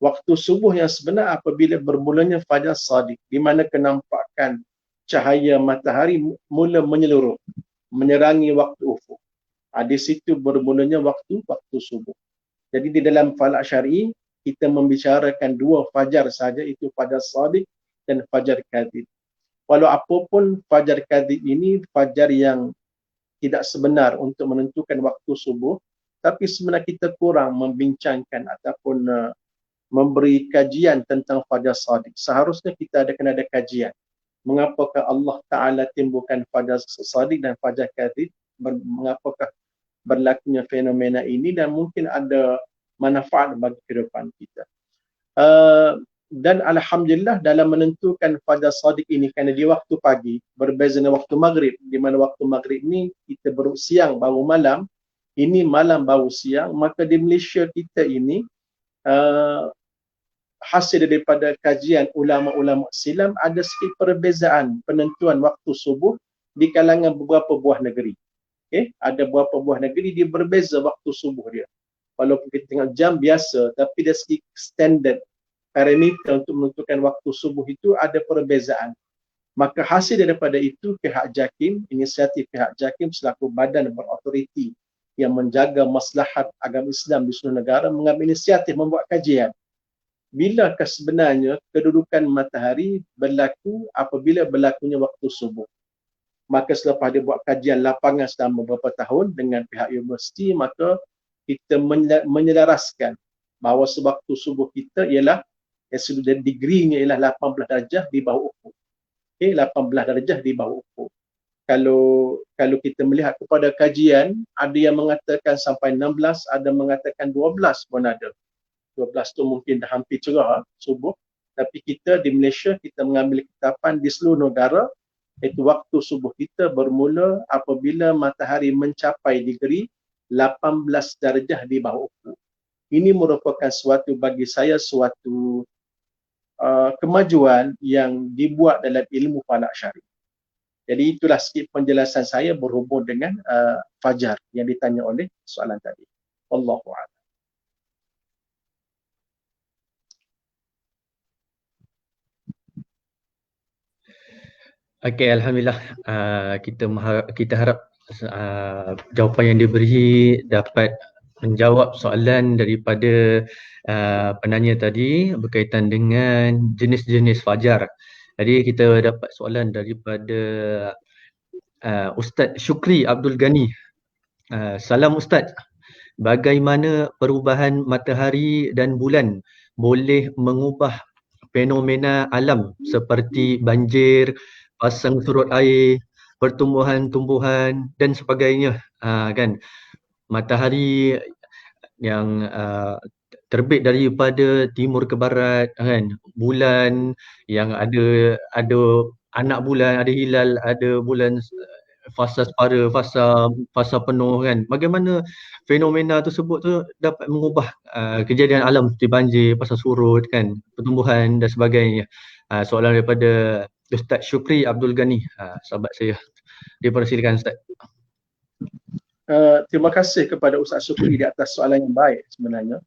Waktu subuh yang sebenar apabila bermulanya fajar shadiq, di mana kenampakan cahaya matahari mula menyeluruh, menyerangi waktu ufuk. Di situ bermulanya waktu subuh. Jadi di dalam falak syar'i, kita membicarakan 2 fajar saja, itu fajar shadiq dan fajar kadzib. Walau apapun fajar kadzib ini fajar yang tidak sebenar untuk menentukan waktu subuh, tapi sebenarnya kita kurang membincangkan ataupun memberi kajian tentang Fajar Sadiq. Seharusnya kita kena ada kajian. Mengapakah Allah Ta'ala timbulkan Fajar Sadiq dan Fajar Kadhib? Mengapakah berlakunya fenomena ini, dan mungkin ada manfaat bagi kehidupan kita. Dan Alhamdulillah dalam menentukan Fajar Sadiq ini, kerana di waktu pagi berbeza dengan waktu maghrib, di mana waktu maghrib ni kita baru siang baru malam, ini malam baru siang, maka di Malaysia kita ini hasil daripada kajian ulama-ulama silam ada sikit perbezaan penentuan waktu subuh di kalangan beberapa buah negeri. Ada beberapa buah negeri dia berbeza waktu subuh dia. Walaupun kita tengok jam biasa, tapi dia sikit standard parameter untuk menentukan waktu subuh itu ada perbezaan. Maka hasil daripada itu, pihak JAKIM, inisiatif pihak JAKIM selaku badan berautoriti yang menjaga maslahat agama Islam di seluruh negara, mengambil inisiatif membuat kajian. Bilakah sebenarnya kedudukan matahari berlaku apabila berlakunya waktu subuh? Maka selepas dia buat kajian lapangan selama beberapa tahun dengan pihak universiti, maka kita menyelaraskan bahawa sewaktu subuh kita ialah sudah degree-nya ialah 18 darjah di bawah ufuk. 18 darjah di bawah ufuk. Kalau kita melihat kepada kajian, ada yang mengatakan sampai 16, ada mengatakan 12 pun ada. 12 tu mungkin dah hampir cerah subuh, tapi kita di Malaysia kita mengambil ketetapan di seluruh negara iaitu waktu subuh kita bermula apabila matahari mencapai degree 18 darjah di bawah ufuk. Ini merupakan suatu, bagi saya suatu kemajuan yang dibuat dalam ilmu falak syar'i. Jadi itulah sikit penjelasan saya berhubung dengan fajar yang ditanya oleh soalan tadi. Wallahu a'lam. Okey, alhamdulillah. Kita harap jawapan yang diberi dapat menjawab soalan daripada penanya tadi berkaitan dengan jenis-jenis fajar. Jadi kita dapat soalan daripada Ustaz Syukri Abdul Ghani. Salam Ustaz. Bagaimana perubahan matahari dan bulan boleh mengubah fenomena alam seperti banjir, pasang surut air, pertumbuhan-tumbuhan dan sebagainya, kan? Matahari yang terbit daripada timur ke barat, kan? Bulan yang ada anak bulan, ada hilal, ada bulan fasa separa, fasa penuh, kan? Bagaimana fenomena tersebut tu dapat mengubah kejadian alam seperti banjir, pasang surut, kan? Pertumbuhan dan sebagainya. Soalan daripada Ustaz Syukri Abdul Ghani, sahabat saya. Dipersilakan Ustaz. Terima kasih kepada Ustaz Syukri di atas soalan yang baik sebenarnya.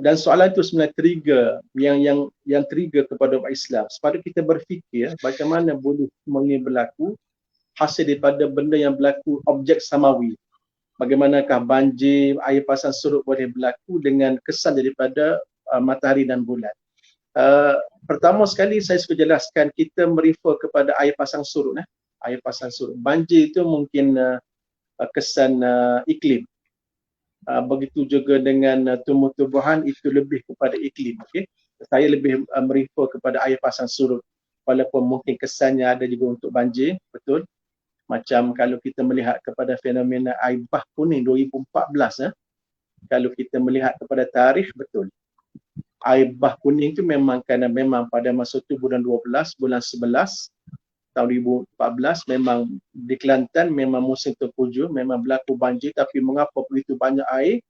Dan soalan itu sebenarnya trigger yang trigger kepada umat Islam supaya kita berfikir bagaimana boleh semuanya berlaku hasil daripada benda yang berlaku objek samawi. Bagaimanakah banjir, air pasang surut boleh berlaku dengan kesan daripada matahari dan bulan. Pertama sekali saya suka jelaskan, kita merefer kepada air pasang surut. Air pasang surut. Banjir itu mungkin kesan iklim. Begitu juga dengan tumbuh-tumbuhan, itu lebih kepada iklim. Okay? Saya lebih merefer kepada air pasang surut. Walaupun mungkin kesannya ada juga untuk banjir, betul. Macam kalau kita melihat kepada fenomena air bah kuning 2014, kalau kita melihat kepada tarikh, betul. Air bah kuning itu memang pada masa itu bulan 12, bulan 11 tahun 2014 memang di Kelantan memang musim tengkujuh, memang berlaku banjir, tapi mengapa begitu banyak air?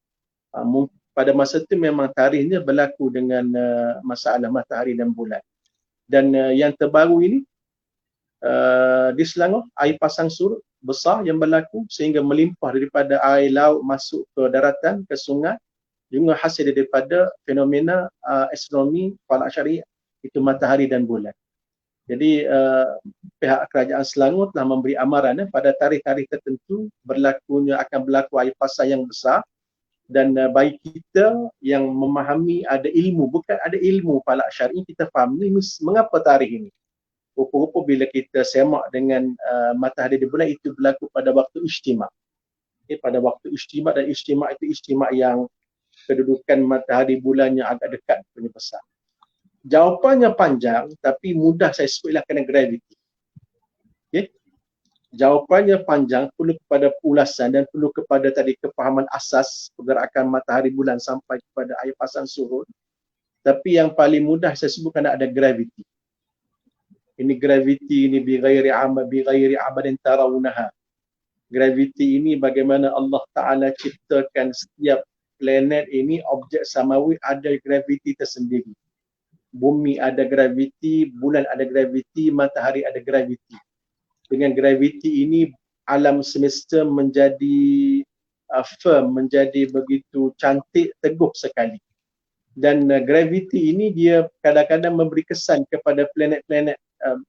Pada masa itu memang tarikhnya berlaku dengan masalah matahari dan bulan. Dan yang terbaru ini di Selangor air pasang surut besar yang berlaku sehingga melimpah daripada air laut masuk ke daratan, ke sungai, juga hasil daripada fenomena astronomi falak syar'i itu matahari dan bulan. Jadi pihak kerajaan Selangor telah memberi amaran pada tarikh-tarikh tertentu akan berlaku air pasang yang besar, dan bagi kita yang memahami ada ilmu, bukan ada ilmu falak syar'i, kita faham ni mengapa tarikh ini. Rupa-rupa bila kita semak dengan matahari dan bulan itu berlaku pada waktu ijtima'. pada waktu istimak, dan istimak itu istimak yang kedudukan matahari bulannya agak dekat punya besar. Jawapannya panjang tapi mudah saya sebutlah kerana graviti. Okay? Jawapannya panjang, perlu kepada ulasan dan perlu kepada tadi kefahaman asas pergerakan matahari bulan sampai kepada air pasang surut. Tapi yang paling mudah saya sebutkan ada graviti. Ini graviti ini bighairi amadin tarawunaha. Graviti ini bagaimana Allah Ta'ala ciptakan setiap planet ini, objek samawi ada graviti tersendiri. Bumi ada graviti, bulan ada graviti, matahari ada graviti. Dengan graviti ini alam semesta menjadi firm, menjadi begitu cantik, teguh sekali. Dan graviti ini dia kadang-kadang memberi kesan kepada planet-planet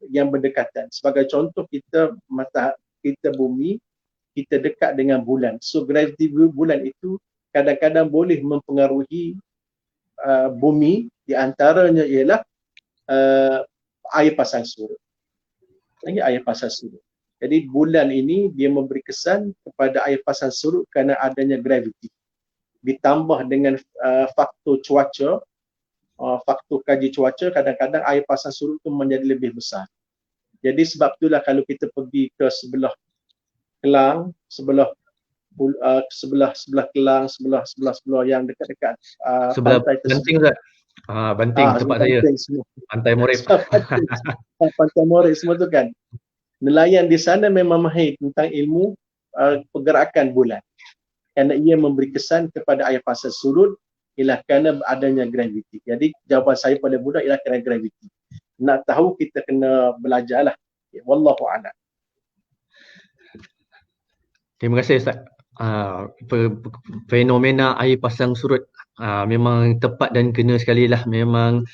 yang berdekatan. Sebagai contoh, kita bumi, kita dekat dengan bulan. So graviti bulan itu kadang-kadang boleh mempengaruhi bumi, di antaranya ialah air pasang surut. Air pasang surut. Jadi bulan ini dia memberi kesan kepada air pasang surut kerana adanya graviti. Ditambah dengan faktor cuaca, faktor kaji cuaca, kadang-kadang air pasang surut itu menjadi lebih besar. Jadi sebab itulah kalau kita pergi ke sebelah Kelang, sebelah Kelang, sebelah yang dekat-dekat Sebelah pantai Banting tersebut. Ustaz. Banting tempat saya. Pantai Morib. Pantai Morib semua tu kan. Nelayan di sana memang mahir tentang ilmu pergerakan bulan. Kerana ia memberi kesan kepada air pasang surut ialah kerana adanya graviti. Jadi jawapan saya pada mudah ialah kerana graviti. Nak tahu kita kena belajarlah. Wallahu a'lam. Terima kasih Ustaz. Fenomena air pasang surut memang tepat dan kena sekali lah. Memang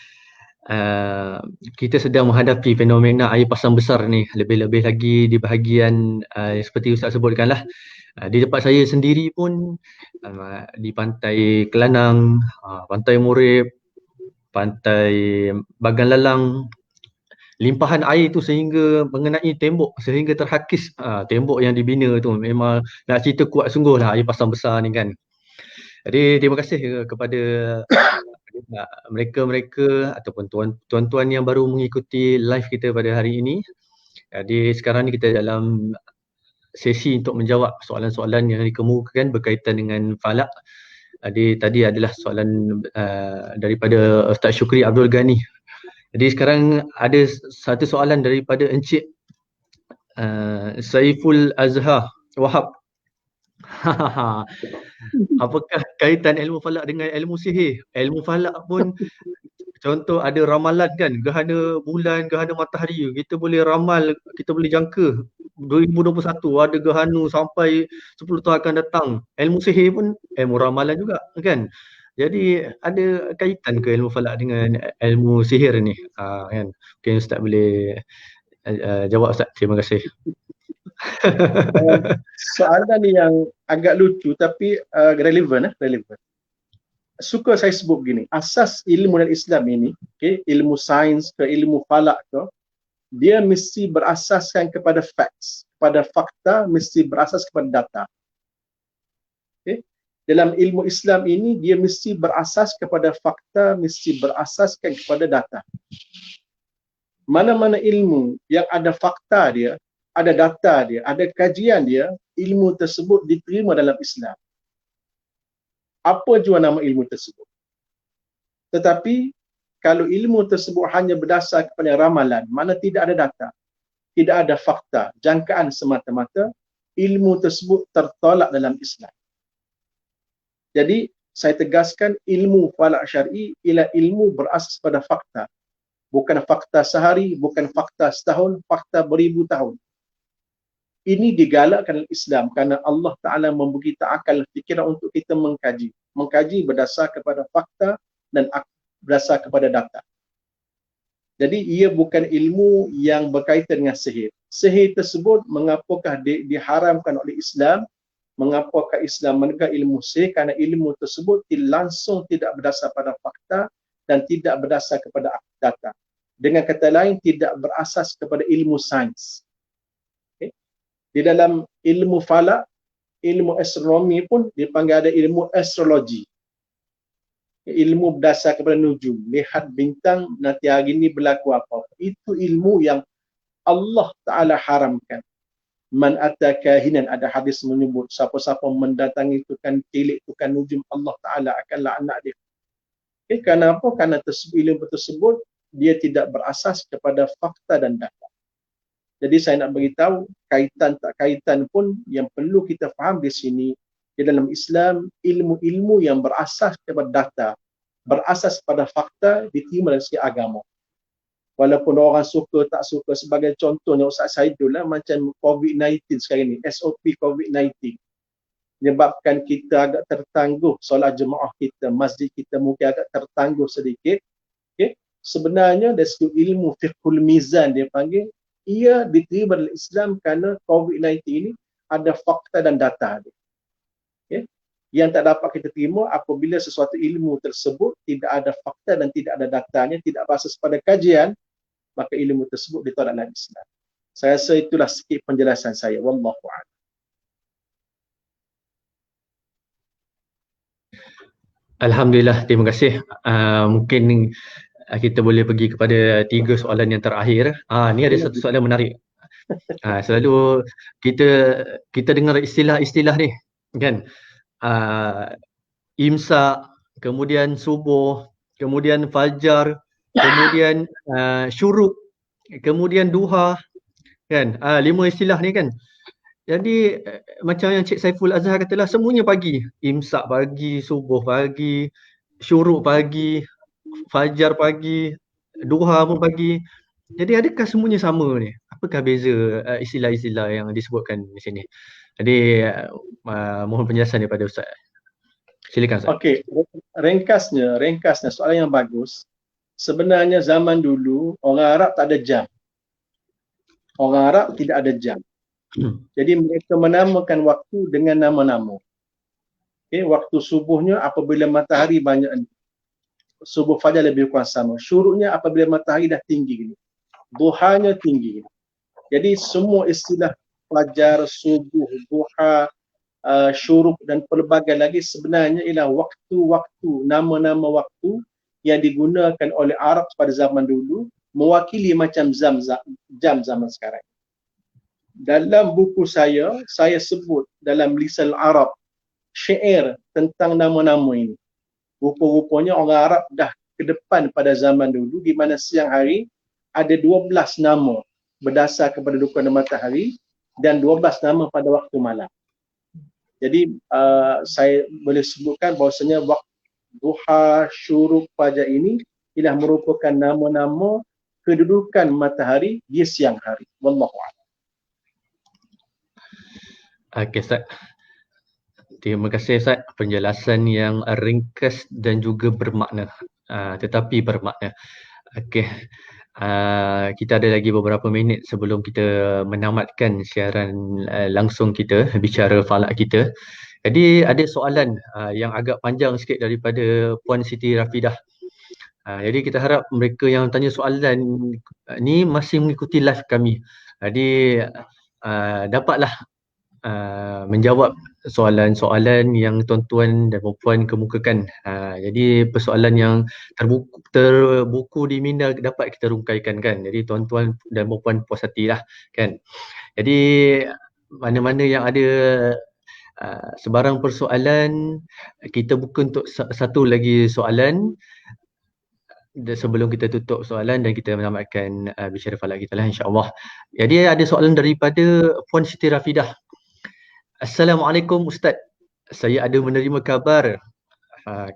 kita sedang menghadapi fenomena air pasang besar ni, lebih-lebih lagi di bahagian seperti Ustaz sebutkan lah, di tempat saya sendiri pun di pantai Kelanang, pantai Morib, pantai Bagan Lalang, limpahan air tu sehingga mengenai tembok, sehingga terhakis tembok yang dibina tu. Memang nak cerita kuat sungguh lah air pasang besar ni kan. Jadi terima kasih kepada mereka-mereka ataupun tuan-tuan yang baru mengikuti live kita pada hari ini. Jadi sekarang ni kita dalam sesi untuk menjawab soalan-soalan yang dikemukakan berkaitan dengan falak. Jadi tadi adalah soalan daripada Ustaz Syukri Abdul Ghani. Jadi sekarang ada satu soalan daripada Encik Saiful Azhar Wahab. Apakah kaitan ilmu falak dengan ilmu sihir? Ilmu falak pun contoh ada ramalan kan, gerhana bulan, gerhana matahari, kita boleh ramal, kita boleh jangka 2021 ada gerhana sampai 10 tahun akan datang. Ilmu sihir pun ilmu ramalan juga kan. Jadi ada kaitan ke ilmu falak dengan ilmu sihir ni? Kan. Mungkin Ustaz boleh jawab Ustaz. Terima kasih. Soalan ni yang agak lucu tapi relevan. Suka saya sebut begini, asas ilmu dan Islam ini, ilmu sains ke ilmu falak ke, dia mesti berasaskan kepada facts, kepada fakta, mesti berasas kepada data. Dalam ilmu Islam ini dia mesti berasas kepada fakta, mesti berasaskan kepada data. Mana-mana ilmu yang ada fakta dia, ada data dia, ada kajian dia, ilmu tersebut diterima dalam Islam. Apa jua nama ilmu tersebut. Tetapi kalau ilmu tersebut hanya berdasar kepada ramalan, mana tidak ada data, tidak ada fakta, jangkaan semata-mata, ilmu tersebut tertolak dalam Islam. Jadi saya tegaskan ilmu falak syar'i ialah ilmu berasas pada fakta. Bukan fakta sehari, bukan fakta setahun, fakta beribu tahun. Ini digalakkan dalam Islam kerana Allah Ta'ala memberi akal fikiran untuk kita mengkaji. Mengkaji berdasar kepada fakta dan berdasar kepada data. Jadi ia bukan ilmu yang berkaitan dengan sihir. Sihir tersebut mengapakah diharamkan oleh Islam? Mengapakah Islam menegak ilmu sihir? Kerana ilmu tersebut langsung tidak berdasar pada fakta dan tidak berdasar kepada data. Dengan kata lain, tidak berasas kepada ilmu sains. Di dalam ilmu falak, ilmu astronomi pun dipanggil ada ilmu astrologi. Ilmu berdasar kepada nujum, lihat bintang nanti hari ini berlaku apa. Itu ilmu yang Allah Ta'ala haramkan. Man ata kahinan, ada hadis menyebut siapa-siapa mendatangi tukang tilik, tukang nujum, Allah Ta'ala akan laknat dia. Kenapa? Kerana ilmu tersebut dia tidak berasas kepada fakta dan data. Jadi saya nak beritahu kaitan tak kaitan pun yang perlu kita faham di sini. Di dalam Islam, ilmu-ilmu yang berasas kepada data, berasas pada fakta diterima dari segi agama. Walaupun orang suka tak suka, sebagai contohnya Ustaz Saidul lah, macam COVID-19 sekarang ni, SOP COVID-19. Menyebabkan kita agak tertangguh solat jemaah kita, masjid kita mungkin agak tertangguh sedikit. Okay? Sebenarnya dari segi ilmu fiqhul mizan dia panggil, ia diterima dalam Islam kerana COVID-19 ini ada fakta dan data dia. Okay? Yang tak dapat kita terima apabila sesuatu ilmu tersebut tidak ada fakta dan tidak ada datanya, tidak berasas pada kajian, maka ilmu tersebut ditolak dalam Islam. Saya rasa itulah sikit penjelasan saya. Wallahu a'lam. Alhamdulillah, terima kasih. Mungkin kita boleh pergi kepada 3 soalan yang terakhir. Ni ada satu soalan menarik. Selalu kita dengar istilah-istilah ni, kan? Imsak, kemudian subuh, kemudian fajar, kemudian syuruk, kemudian duha, kan? 5 istilah ni kan. Jadi macam yang Cik Saiful Azhar katalah, semuanya pagi. Imsak pagi, subuh pagi, syuruk pagi, fajar pagi, duha pun pagi. Jadi adakah semuanya sama ni? Apakah beza istilah-istilah yang disebutkan di sini? Jadi mohon penjelasan daripada Ustaz. Silakan Ustaz. Okey, ringkasnya soalan yang bagus. Sebenarnya zaman dulu orang Arab tak ada jam. Orang Arab tidak ada jam. Jadi mereka menamakan waktu dengan nama-nama. Okay, waktu subuhnya apabila matahari banyak, subuh fajar lebih kurang sama. Syuruknya apabila matahari dah tinggi gini. Duhanya tinggi gini. Jadi semua istilah fajar, subuh, duha, syuruk dan pelbagai lagi sebenarnya ialah waktu-waktu, nama-nama waktu yang digunakan oleh Arab pada zaman dulu mewakili macam jam zaman sekarang. Dalam buku saya sebut dalam lisan Arab syair tentang nama-nama ini. Rupa-rupanya orang Arab dah ke depan pada zaman dulu di mana siang hari ada 12 nama berdasar kepada dukungan matahari dan 12 nama pada waktu malam. Jadi saya boleh sebutkan bahawasanya waktu duha, syuruk, fajar ini ialah merupakan nama-nama kedudukan matahari di siang hari. Wallahu a'lam. Okey Ustaz. Terima kasih Ustaz, penjelasan yang ringkas dan juga bermakna, tetapi bermakna. Okey. Kita ada lagi beberapa minit sebelum kita menamatkan siaran langsung kita, bicara falak kita. Jadi ada soalan yang agak panjang sikit daripada Puan Siti Rafidah. Jadi kita harap mereka yang tanya soalan ni masih mengikuti live kami. Jadi dapatlah menjawab soalan-soalan yang tuan-tuan dan puan kemukakan. Jadi persoalan yang terbuku di minda dapat kita rungkaikan kan. Jadi tuan-tuan dan puan puas hatilah kan. Jadi mana-mana yang ada sebarang persoalan, kita buka untuk satu lagi soalan sebelum kita tutup soalan dan kita menamatkan bicara falak kita lah insya-Allah. Jadi ada soalan daripada Puan Siti Rafidah. Assalamualaikum Ustaz. Saya ada menerima kabar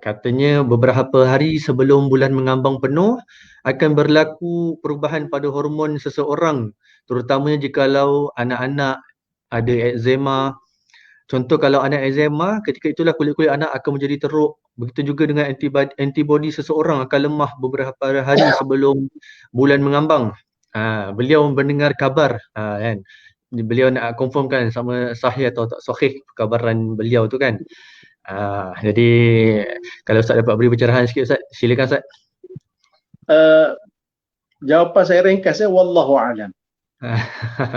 katanya beberapa hari sebelum bulan mengambang penuh akan berlaku perubahan pada hormon seseorang, terutamanya jikalau anak-anak ada eczema. Contoh kalau anak eczema, ketika itulah kulit-kulit anak akan menjadi teruk. Begitu juga dengan antibody seseorang akan lemah beberapa hari sebelum bulan mengambang. Beliau mendengar kabar kan. Beliau nak confirmkan sama sahih atau tak sahih kabaran beliau tu kan. Jadi kalau Ustaz dapat beri pencerahan sikit Ustaz, silakan Ustaz. Jawapan saya ringkas wallahu a'lam.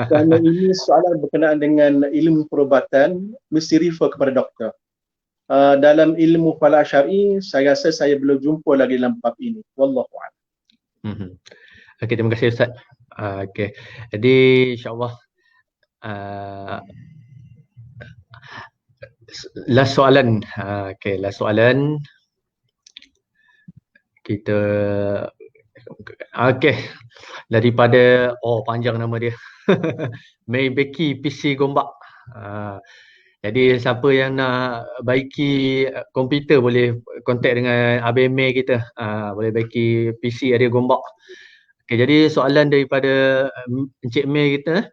Kerana ini soalan berkenaan dengan ilmu perubatan, mesti refer kepada doktor. Dalam ilmu falak syar'i, saya rasa saya belum jumpa lagi dalam bab ini. Wallahu a'lam. Mhm. Okey, terima kasih Ustaz. Okey. Jadi insya-Allah uh, last soalan. Okey, last soalan. Kita okey. Daripada panjang nama dia. May Becky PC Gombak. Jadi siapa yang nak baiki komputer boleh kontak dengan Abang May kita. Boleh baiki PC area Gombak. Okay, jadi soalan daripada Encik May kita.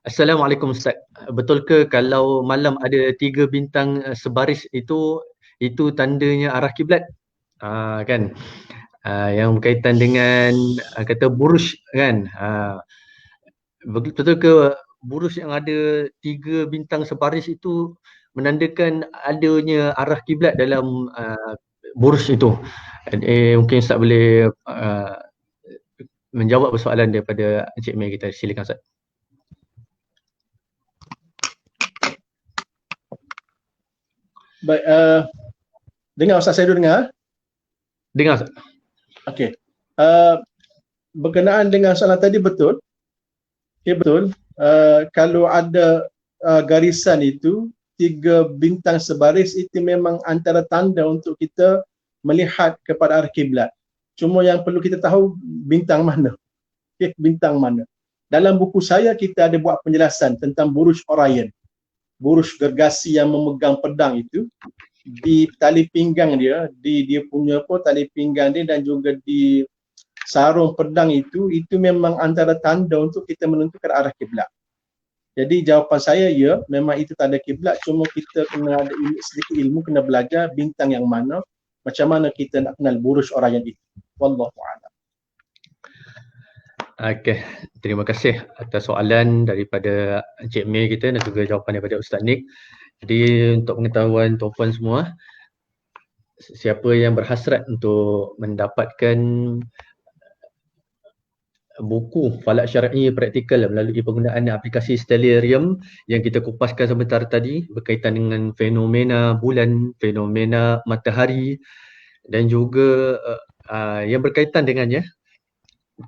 Assalamualaikum Ustaz. Betul ke kalau malam ada 3 bintang sebaris itu tandanya arah kiblat? Kan? Yang berkaitan dengan kata buruj kan? Betul ke buruj yang ada 3 bintang sebaris itu menandakan adanya arah kiblat dalam buruj itu? Mungkin Ustaz boleh menjawab persoalan daripada Encik May kita. Silakan Ustaz. Baik, dengar Ustaz, saya dulu dengar. Dengar Ustaz. Okey. Berkenaan dengan soalan tadi betul. Okey, betul. Kalau ada garisan itu 3 bintang sebaris, itu memang antara tanda untuk kita melihat kepada arah kiblat. Cuma yang perlu kita tahu bintang mana. Okay, bintang mana. Dalam buku saya kita ada buat penjelasan tentang buruj Orion. Buruj gergasi yang memegang pedang itu di tali pinggang dia, di dia punya tali pinggang dia dan juga di sarung pedang itu memang antara tanda untuk kita menentukan arah kiblat. Jadi jawapan saya ya, memang itu tanda kiblat, cuma kita kena ada sedikit ilmu, kena belajar bintang yang mana, macam mana kita nak kenal buruj Orion itu. Wallahu a'lam. Okey, terima kasih atas soalan daripada Encik May kita dan juga jawapan daripada Ustaz Nik. Jadi untuk pengetahuan tuan-puan semua, siapa yang berhasrat untuk mendapatkan buku falak syar'i praktikal melalui penggunaan aplikasi Stellarium yang kita kupaskan sebentar tadi berkaitan dengan fenomena bulan, fenomena matahari dan juga yang berkaitan dengannya,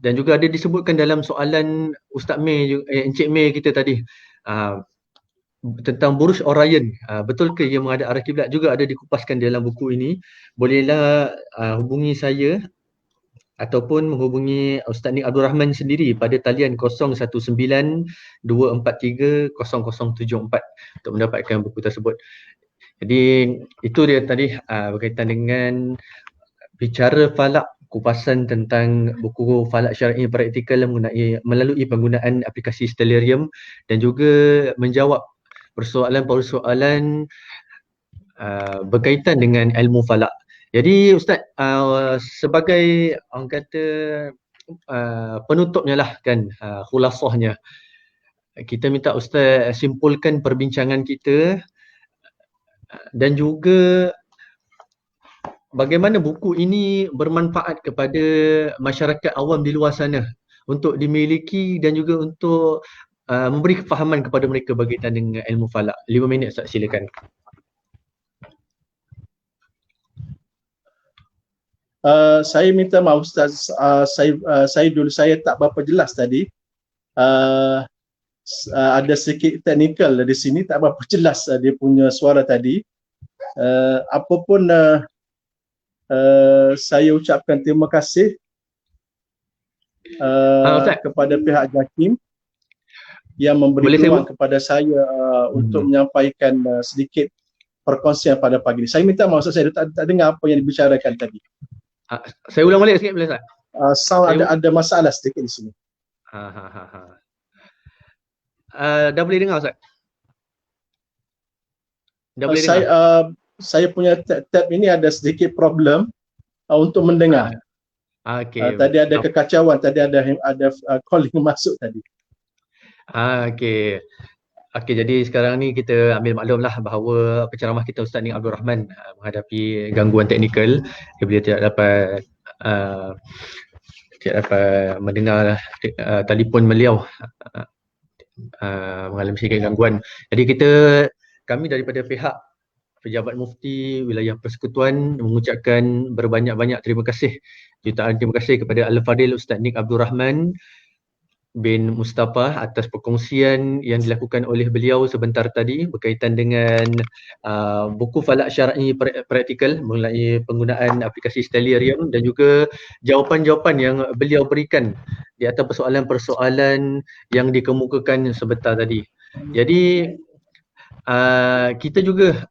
dan juga ada disebutkan dalam soalan Ustaz May, Encik May kita tadi tentang buruj Orion. Betul ke ia menghadap arah kiblat, juga ada dikupaskan dalam buku ini. Bolehlah hubungi saya ataupun menghubungi Ustaz Nik Abdul Rahman sendiri pada talian 019-243-0074 untuk mendapatkan buku tersebut. Jadi itu dia tadi berkaitan dengan bicara falak, kupasan tentang buku falak syar'i praktikal melalui penggunaan aplikasi Stellarium dan juga menjawab persoalan-persoalan berkaitan dengan ilmu falak. Jadi Ustaz, sebagai orang kata penutupnya lah kan, khulasahnya, kita minta Ustaz simpulkan perbincangan kita dan juga bagaimana buku ini bermanfaat kepada masyarakat awam di luar sana untuk dimiliki dan juga untuk memberi kefahaman kepada mereka berkaitan dengan ilmu falak. 5 minit Ustaz, silakan. Saya minta maaf Ustaz, saya dulu saya tak berapa jelas tadi. Ada sedikit teknikal di sini, tak berapa jelas dia punya suara tadi. Apapun saya ucapkan terima kasih kepada pihak JAKIM yang memberi peluang kepada saya untuk menyampaikan sedikit perkongsian pada pagi ini. Saya minta maaf Ustaz, saya tak dengar apa yang dibicarakan tadi. Saya ulang balik sikit boleh Ustaz? Sound ada masalah sedikit di sini. Dah boleh dengar Ustaz? Dah boleh dengar? Saya punya tab ini ada sedikit problem untuk mendengar. Okay. Tadi ada kekacauan, tadi ada calling masuk tadi. Okey. Okey, jadi sekarang ni kita ambil maklumlah bahawa penceramah kita Ustaz Nik Abdul Rahman menghadapi gangguan teknikal. Dia tidak dapat saya dapat mendengar telefon beliau mengalami sedikit gangguan. Jadi kami daripada pihak Pejabat Mufti Wilayah Persekutuan mengucapkan berbanyak-banyak terima kasih, jutaan terima kasih kepada Al-Fadil Ustaz Nik Abdul Rahman bin Mustafa atas perkongsian yang dilakukan oleh beliau sebentar tadi berkaitan dengan buku falak syar'i praktikal mengenai penggunaan aplikasi Stellarium dan juga jawapan-jawapan yang beliau berikan di atas persoalan-persoalan yang dikemukakan sebentar tadi. Jadi kita juga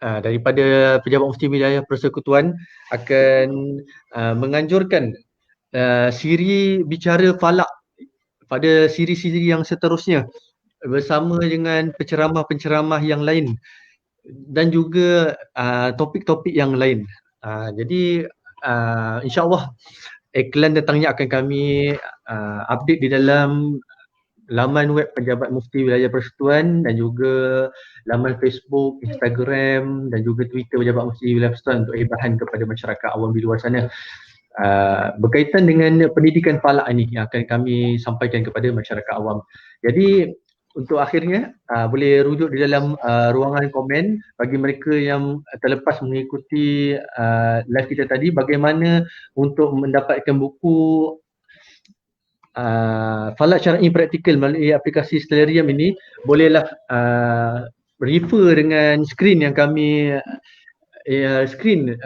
daripada Pejabat Mufti Wilayah Persekutuan akan menganjurkan siri bicara falak pada siri-siri yang seterusnya bersama dengan penceramah-penceramah yang lain dan juga topik-topik yang lain. Jadi insya-Allah iklan datangnya akan kami update di dalam laman web Pejabat Mufti Wilayah Persekutuan dan juga laman Facebook, Instagram dan juga Twitter Pejabat Mufti Wilayah Persekutuan untuk bahan kepada masyarakat awam di luar sana. Berkaitan dengan pendidikan falak ini yang akan kami sampaikan kepada masyarakat awam. Jadi untuk akhirnya boleh rujuk di dalam ruangan komen bagi mereka yang terlepas mengikuti live kita tadi bagaimana untuk mendapatkan buku falak syar'i praktikal melalui aplikasi Stellarium ini. Bolehlah refer dengan skrin yang kami skrin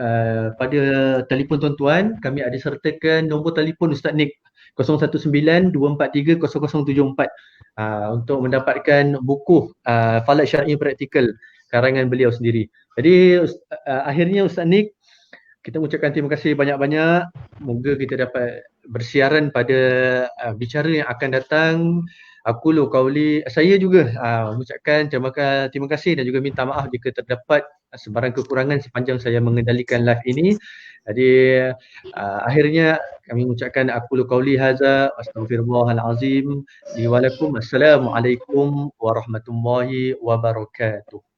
pada telefon tuan-tuan. Kami ada sertakan nombor telefon Ustaz Nik 019-243-0074 untuk mendapatkan buku falak syar'i praktikal karangan beliau sendiri. Jadi akhirnya Ustaz Nik, kita mengucapkan terima kasih banyak-banyak. Moga kita dapat bersiaran pada bicara yang akan datang. Aku qauli, saya juga mengucapkan terima kasih dan juga minta maaf jika terdapat sebarang kekurangan sepanjang saya mengendalikan live ini. Jadi akhirnya kami mengucapkan aku qauli hadza astaghfirullahalazim li wa lakum. Assalamualaikum warahmatullahi wabarakatuh.